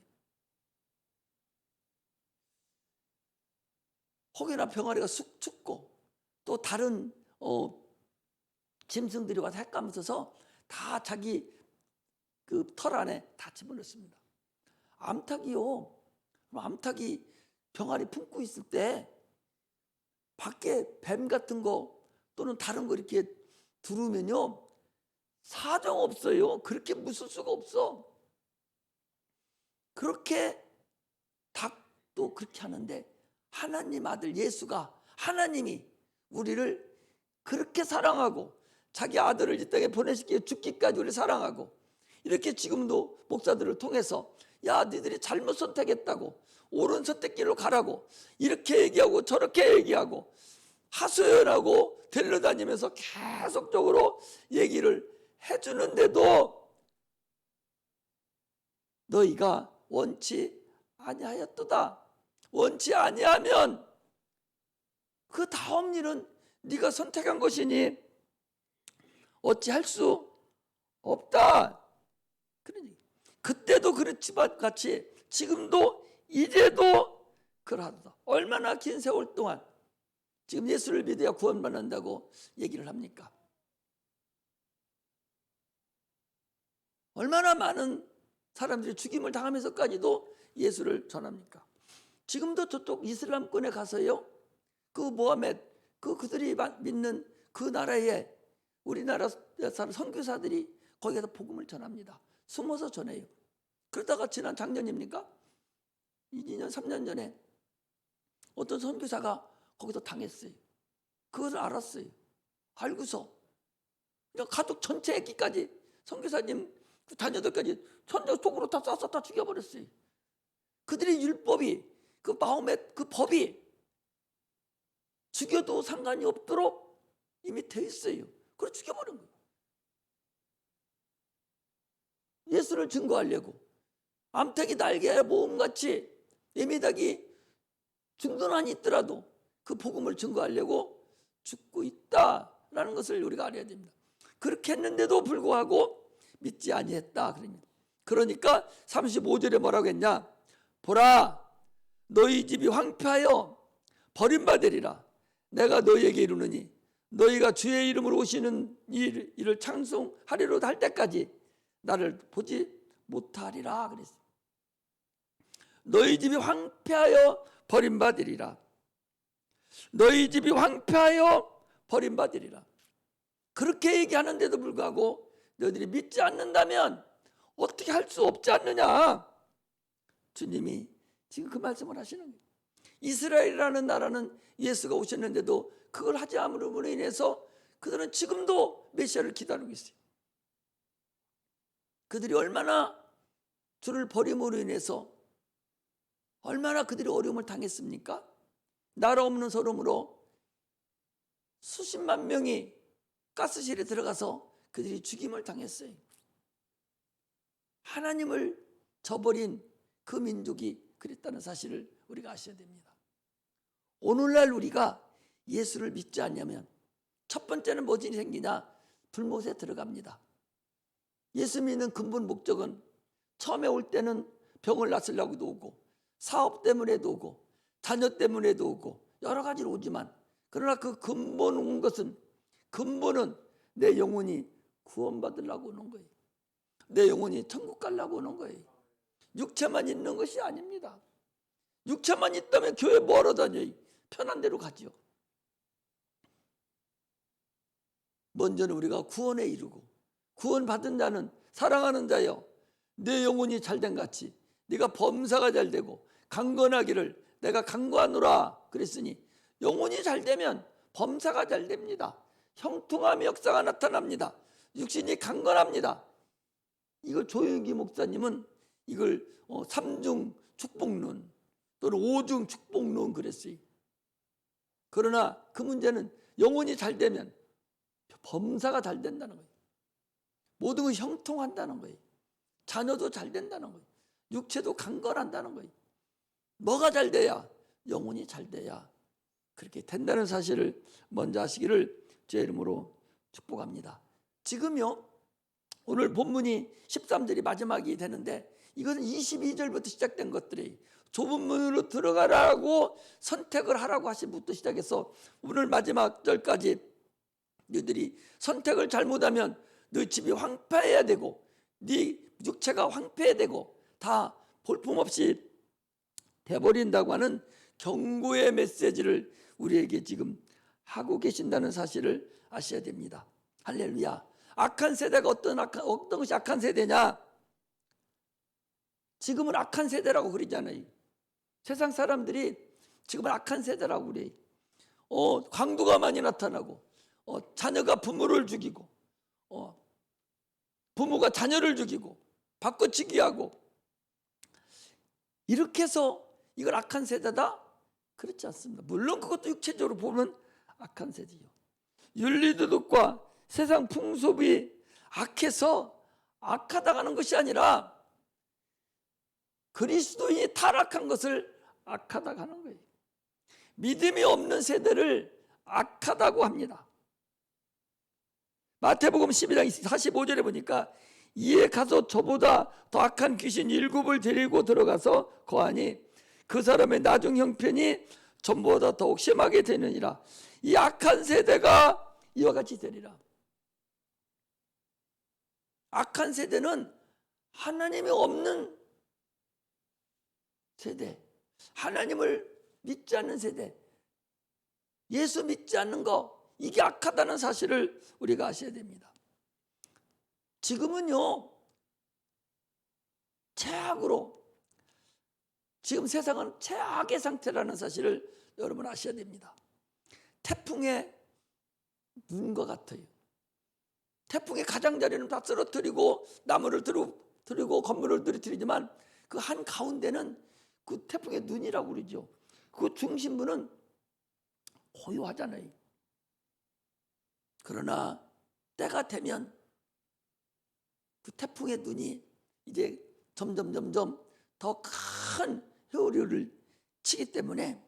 혹여나 병아리가 쑥 춥고 또 다른 짐승들이 와서 헷가면서 다 자기 그 털 안에 다 집어넣습니다. 암탉이 병아리 품고 있을 때 밖에 뱀 같은 거 또는 다른 거 이렇게 들으면요 사정 없어요. 그렇게 무술 수가 없어. 그렇게 닭도 그렇게 하는데 하나님 아들 예수가 하나님이 우리를 그렇게 사랑하고 자기 아들을 이 땅에 보내시기에 죽기까지 우리를 사랑하고 이렇게 지금도 목사들을 통해서 야 너희들이 잘못 선택했다고 옳은 선택길로 가라고 이렇게 얘기하고 저렇게 얘기하고 하소연하고 데려다니면서 계속적으로 얘기를 해주는데도 너희가 원치 아니하였도다. 원치 아니하면 그 다음 일은 네가 선택한 것이니 어찌할 수 없다. 그러니 그때도 그렇지만 같이 지금도 이제도 그러하다. 얼마나 긴 세월 동안 지금 예수를 믿어야 구원받는다고 얘기를 합니까? 얼마나 많은 사람들이 죽임을 당하면서까지도 예수를 전합니까? 지금도 저쪽 이슬람권에 가서요 그 모하메드 그들이 믿는 그 나라에 우리나라 선교사들이 거기에서 복음을 전합니다. 숨어서 전해요. 그러다가 지난 작년입니까? 2년 3년 전에 어떤 선교사가 거기서 당했어요. 그것을 알았어요. 알고서 그냥 가족 전체 애기까지 선교사님 그 자녀들까지 천장 속으로 다 쏴서 다 죽여버렸어요. 그들의 율법이 그 마음의 그 법이 죽여도 상관이 없도록 이미 돼 있어요. 그걸 죽여버린 거예요. 예수를 증거하려고 암탉이 날개에 모음같이 에메닥이 중돈 안에 있더라도 그 복음을 증거하려고 죽고 있다라는 것을 우리가 알아야 됩니다. 그렇게 했는데도 불구하고 믿지 아니했다 그럽니다. 그러니까 35절에 뭐라고 했냐? 보라, 너희 집이 황폐하여 버림받으리라. 내가 너희에게 이르노니 너희가 주의 이름으로 오시는 이를 찬송하리로다 할 때까지 나를 보지 못하리라 그랬어요. 너희 집이 황폐하여 버림받으리라. 너희 집이 황폐하여 버림받으리라. 그렇게 얘기하는데도 불구하고 너희들이 믿지 않는다면 어떻게 할 수 없지 않느냐. 주님이 지금 그 말씀을 하시는 거예요. 이스라엘이라는 나라는 예수가 오셨는데도 그걸 하지 않음으로 인해서 그들은 지금도 메시아를 기다리고 있어요. 그들이 얼마나 주를 버림으로 인해서 얼마나 그들이 어려움을 당했습니까? 나라 없는 소름으로 수십만 명이 가스실에 들어가서 그들이 죽임을 당했어요. 하나님을 저버린 그 민족이 그랬다는 사실을 우리가 아셔야 됩니다. 오늘날 우리가 예수를 믿지 않냐면 첫 번째는 무엇이 생기냐? 불못에 들어갑니다. 예수 믿는 근본 목적은 처음에 올 때는 병을 낫으려고도 오고 사업 때문에도 오고 자녀 때문에도 오고 여러 가지로 오지만 그러나 그 근본 온 것은 근본은 내 영혼이 구원받으려고 오는 거예요. 내 영혼이 천국 가려고 오는 거예요. 육체만 있는 것이 아닙니다. 육체만 있다면 교회 뭐하러 다녀요? 편한 대로 가죠. 먼저는 우리가 구원에 이르고 구원받은 자는 사랑하는 자여 내 영혼이 잘된 같이 네가 범사가 잘되고 강건하기를 내가 강구하노라 그랬으니 영혼이 잘되면 범사가 잘됩니다. 형통함의 역사가 나타납니다. 육신이 강건합니다. 이걸 조영기 목사님은 이걸 삼중 축복론 또는 오중 축복론 그랬어요. 그러나 그 문제는 영혼이 잘되면 범사가 잘 된다는 거예요. 모든 것이 형통한다는 거예요. 자녀도 잘 된다는 거예요. 육체도 강건한다는 거예요. 뭐가 잘 돼야? 영혼이 잘 돼야 그렇게 된다는 사실을 먼저 아시기를 제 이름으로 축복합니다. 지금요 오늘 본문이 13절이 마지막이 되는데 이것은 22절부터 시작된 것들이 좁은 문으로 들어가라고 선택을 하라고 하신 부터 시작해서 오늘 마지막 절까지 너희들이 선택을 잘못하면 너희 집이 황폐해야 되고 네 육체가 황폐해야 되고 다 볼품없이 돼버린다고 하는 경고의 메시지를 우리에게 지금 하고 계신다는 사실을 아셔야 됩니다. 할렐루야. 악한 세대가 어떤 것이 악한 세대냐? 지금은 악한 세대라고 그러잖아요. 세상 사람들이 지금은 악한 세대라고 그래요. 강도가 많이 나타나고 자녀가 부모를 죽이고 부모가 자녀를 죽이고 바꿔치기 하고 이렇게 해서 이걸 악한 세대다? 그렇지 않습니다. 물론 그것도 육체적으로 보면 악한 세대요. 윤리도덕과 세상 풍습이 악해서 악하다가는 것이 아니라 그리스도인이 타락한 것을 악하다고 하는 거예요. 믿음이 없는 세대를 악하다고 합니다. 마태복음 11장 45절에 보니까 이에 가서 저보다 더 악한 귀신 7을 데리고 들어가서 거하니 그 사람의 나중 형편이 전보다 더욱 심하게 되느니라. 이 악한 세대가 이와 같이 되리라. 악한 세대는 하나님이 없는 세대, 하나님을 믿지 않는 세대, 예수 믿지 않는 거, 이게 악하다는 사실을 우리가 아셔야 됩니다. 지금은요 최악으로 지금 세상은 최악의 상태라는 사실을 여러분 아셔야 됩니다. 태풍의 눈과 같아요. 태풍의 가장자리는 다 쓰러뜨리고 나무를 들이고 건물을 들이지만 그 한 가운데는 그 태풍의 눈이라고 그러죠. 그 중심부는 고요하잖아요. 그러나 때가 되면 그 태풍의 눈이 이제 점점 더 큰 회오리를 치기 때문에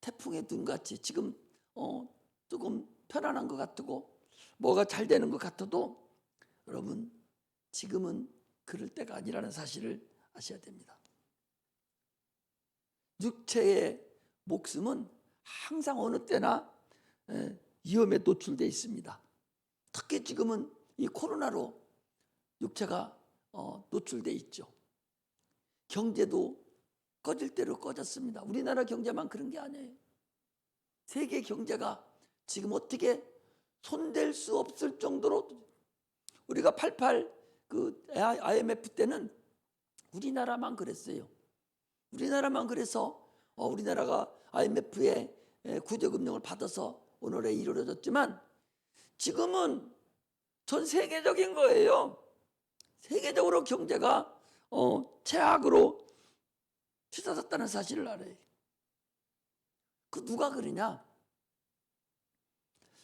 태풍의 눈같이 지금 조금 편안한 것 같고 뭐가 잘 되는 것 같아도 여러분 지금은 그럴 때가 아니라는 사실을 아셔야 됩니다. 육체의 목숨은 항상 어느 때나 위험에 노출되어 있습니다. 특히 지금은 이 코로나로 육체가 노출되어 있죠. 경제도 꺼질 대로 꺼졌습니다. 우리나라 경제만 그런 게 아니에요. 세계 경제가 지금 어떻게 손댈 수 없을 정도로 우리가 88 그 IMF 때는 우리나라만 그랬어요. 우리나라만 그래서 우리나라가 IMF의 구제금융을 받아서 오늘에 이루어졌지만 지금은 전 세계적인 거예요. 세계적으로 경제가 최악으로 치닫았다는 사실을 알아요. 그 누가 그러냐?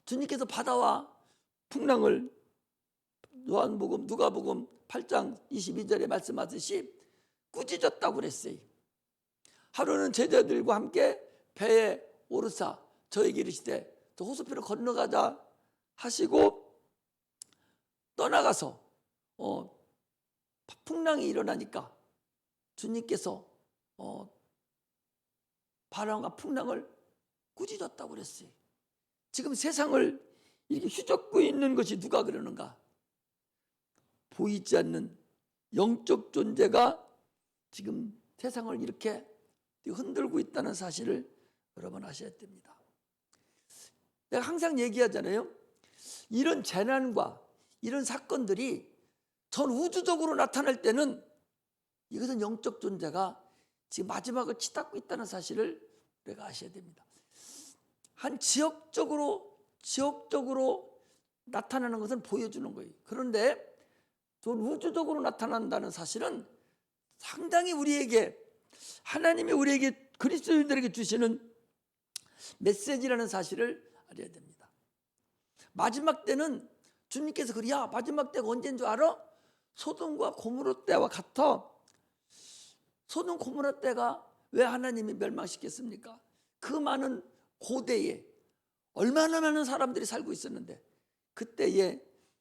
주님께서 바다와 풍랑을 요한복음 누가복음 8장 22절에 말씀하듯이 꾸짖었다고 그랬어요. 하루는 제자들과 함께 배에 오르사 저에게 이르시되 저 호수편을 건너가자 하시고 떠나가서 풍랑이 일어나니까 주님께서 바람과 풍랑을 꾸짖었다고 그랬어요. 지금 세상을 이렇게 휘젓고 있는 것이 누가 그러는가? 보이지 않는 영적 존재가 지금 세상을 이렇게 흔들고 있다는 사실을 여러분 아셔야 됩니다. 내가 항상 얘기하잖아요. 이런 재난과 이런 사건들이 전 우주적으로 나타날 때는 이것은 영적 존재가 지금 마지막을 치닫고 있다는 사실을 우리가 아셔야 됩니다. 한 지역적으로 나타나는 것은 보여주는 거예요. 그런데 전 우주적으로 나타난다는 사실은 상당히 우리에게 하나님이 우리에게 그리스도인들에게 주시는 메시지라는 사실을 알아야 됩니다. 마지막 때는 주님께서 그래야 마지막 때가 언제인 줄 알아? 소돔과 고모라 때와 같아. 소돔 고모라 때가 왜 하나님이 멸망시켰습니까? 그 많은 고대에 얼마나 많은 사람들이 살고 있었는데 그때에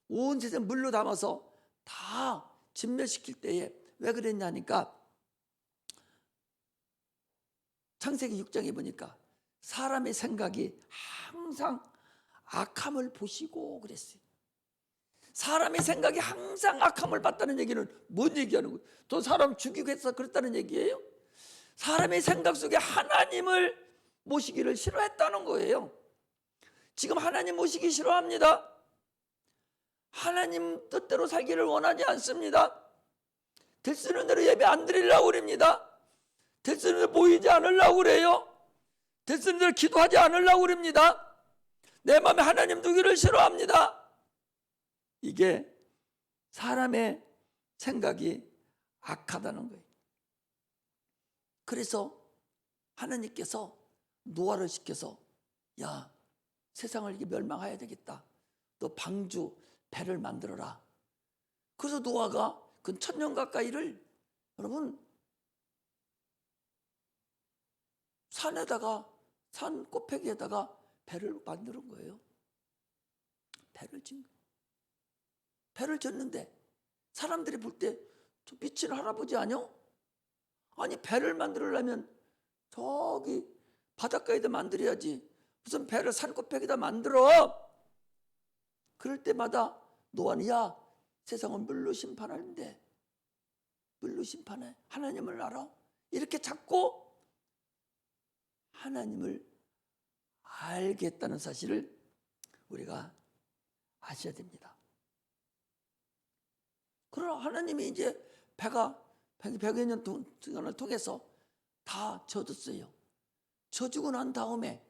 온 세상 물로 담아서 다 진멸시킬 때에 왜 그랬냐니까 창세기 6장에 보니까 사람의 생각이 항상 악함을 보시고 그랬어요. 사람의 생각이 항상 악함을 봤다는 얘기는 뭔 얘기하는 거예요? 저 사람 죽이고 해서 그랬다는 얘기예요? 사람의 생각 속에 하나님을 모시기를 싫어했다는 거예요. 지금 하나님 모시기 싫어합니다. 하나님 뜻대로 살기를 원하지 않습니다. 될 수 있는 대로 예배 안 드리려고 그럽니다. 될 수 있는 대로 모이지 않으려고 그래요. 될 수 있는 대로 기도하지 않으려고 그럽니다. 내 마음에 하나님 두기를 싫어합니다. 이게 사람의 생각이 악하다는 거예요. 그래서 하나님께서 노아를 시켜서 야 세상을 이게 멸망해야 되겠다. 너 방주 배를 만들어라. 그래서 노아가 그 1000년 가까이를 여러분 산에다가 산 꼭대기에다가 배를 만드는 거예요. 배를 진 거예요. 배를 졌는데 사람들이 볼 때 저 미친 할아버지 아니요? 아니 배를 만들려면 저기 바닷가에다 만들어야지 무슨 배를 산 꼭대기에다 만들어. 그럴 때마다 노아는 야 세상은 물로 심판하는데 물로 심판해 하나님을 알아? 이렇게 자꾸 하나님을 알겠다는 사실을 우리가 아셔야 됩니다. 그러나 하나님이 이제 배가 100여 년 동안을 통해서 다 젖었어요. 젖고 난 다음에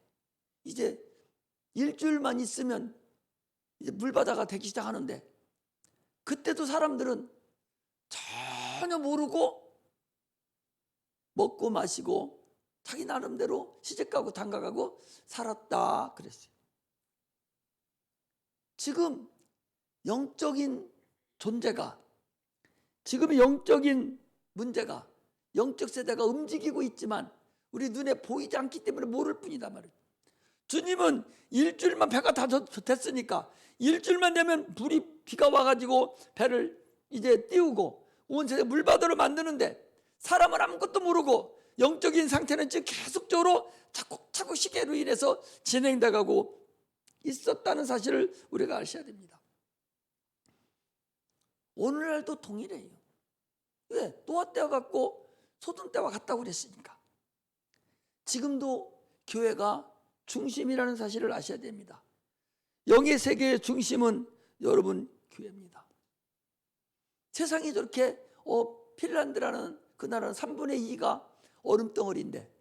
이제 일주일만 있으면 이제 물바다가 되기 시작하는데 그때도 사람들은 전혀 모르고 먹고 마시고 자기 나름대로 시집가고 장가가고 살았다 그랬어요. 지금 영적인 존재가 지금의 영적인 문제가 영적 세대가 움직이고 있지만 우리 눈에 보이지 않기 때문에 모를 뿐이다 말이에요. 주님은 일주일만 배가 다 됐으니까 일주일만 되면 비가 와가지고 배를 이제 띄우고 온 세대 물바다로 만드는데 사람은 아무것도 모르고 영적인 상태는 지금 계속적으로 차곡차곡 시계로 인해서 진행돼가고 있었다는 사실을 우리가 아셔야 됩니다. 오늘날도 동일해요. 왜? 노아 때와 같고 소돔 때와 같다고 그랬으니까. 지금도 교회가 중심이라는 사실을 아셔야 됩니다. 영의 세계의 중심은 여러분 교회입니다. 세상이 저렇게 핀란드라는 그 나라는 3분의 2가 얼음덩어리인데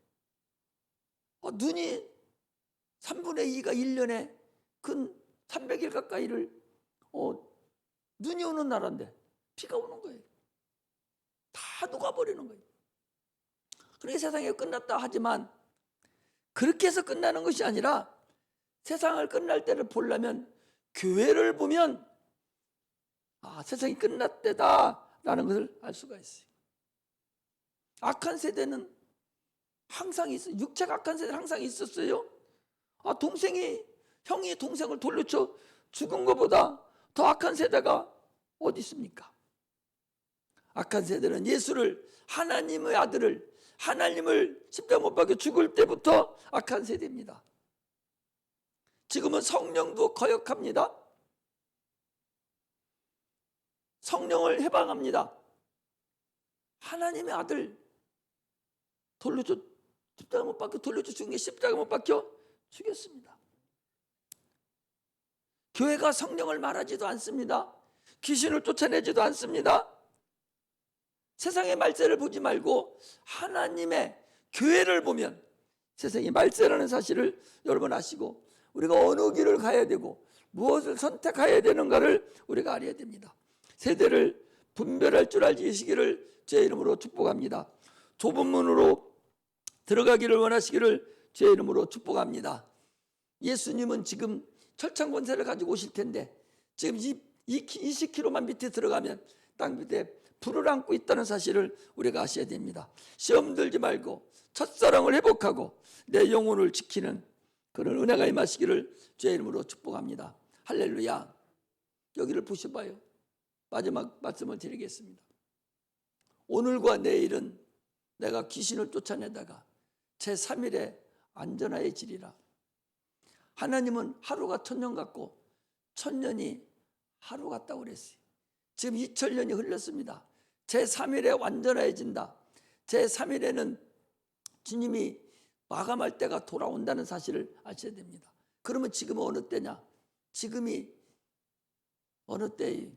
눈이 3분의 2가 1년에 근 300일 가까이를 눈이 오는 나라인데 비가 오는 거예요. 다 녹아버리는 거예요. 그러니까 세상이 끝났다 하지만 그렇게 해서 끝나는 것이 아니라 세상을 끝날 때를 보려면 교회를 보면 세상이 끝났대다라는 것을 알 수가 있어요. 악한 세대는 항상 있어요. 육체가 악한 세대는 항상 있었어요. 형이 동생을 돌려쳐 죽은 것보다 더 악한 세대가 어디 있습니까? 악한 세대는 예수를, 하나님의 아들을, 하나님을 십자가 못 박혀 죽을 때부터 악한 세대입니다. 지금은 성령도 거역합니다. 성령을 해방합니다. 하나님의 아들 돌려줘 십자가 못 박혀 돌려줘 죽은 게 십자가 못 박혀 죽였습니다. 교회가 성령을 말하지도 않습니다. 귀신을 쫓아내지도 않습니다. 세상의 말세를 보지 말고 하나님의 교회를 보면 세상이 말세라는 사실을 여러분 아시고 우리가 어느 길을 가야 되고 무엇을 선택해야 되는가를 우리가 알아야 됩니다. 세대를 분별할 줄 알지시기를 제 이름으로 축복합니다. 좁은 문으로 들어가기를 원하시기를 제 이름으로 축복합니다. 예수님은 지금 철창 권세를 가지고 오실 텐데 지금 20km만 밑에 들어가면 땅 밑에 불을 안고 있다는 사실을 우리가 아셔야 됩니다. 시험 들지 말고 첫사랑을 회복하고 내 영혼을 지키는 그런 은혜가 임하시기를 주의 이름으로 축복합니다. 할렐루야. 여기를 보셔봐요. 마지막 말씀을 드리겠습니다. 오늘과 내일은 내가 귀신을 쫓아내다가 제3일에 안전하여지리라. 하나님은 하루가 1000년 같고 1000년이 하루 같다고 그랬어요. 지금 2000년이 흘렀습니다. 제3일에 완전해진다. 제3일에는 주님이 마감할 때가 돌아온다는 사실을 아셔야 됩니다. 그러면 지금은 어느 때냐? 지금이 어느 때예요?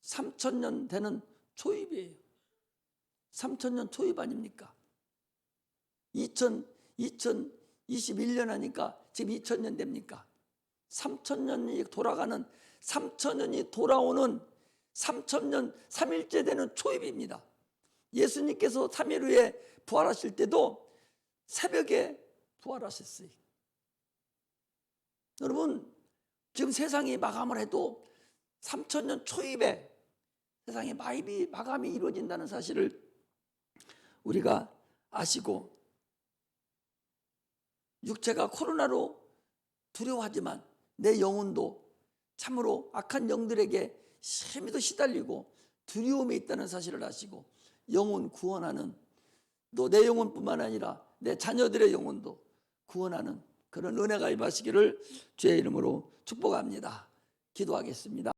3000년 되는 초입이에요. 3000년 초입 아닙니까? 2021년 하니까 지금 2000년 됩니까? 3000년이 돌아가는 3000년이 돌아오는 3000년 3일째 되는 초입입니다. 예수님께서 3일 후에 부활하실 때도 새벽에 부활하셨어요. 여러분 지금 세상이 마감을 해도 3000년 초입에 세상의 마감이 이루어진다는 사실을 우리가 아시고 육체가 코로나로 두려워하지만 내 영혼도 참으로 악한 영들에게 심히도 시달리고 두려움이 있다는 사실을 아시고 영혼 구원하는 또 내 영혼뿐만 아니라 내 자녀들의 영혼도 구원하는 그런 은혜가 임하시기를 주의 이름으로 축복합니다. 기도하겠습니다.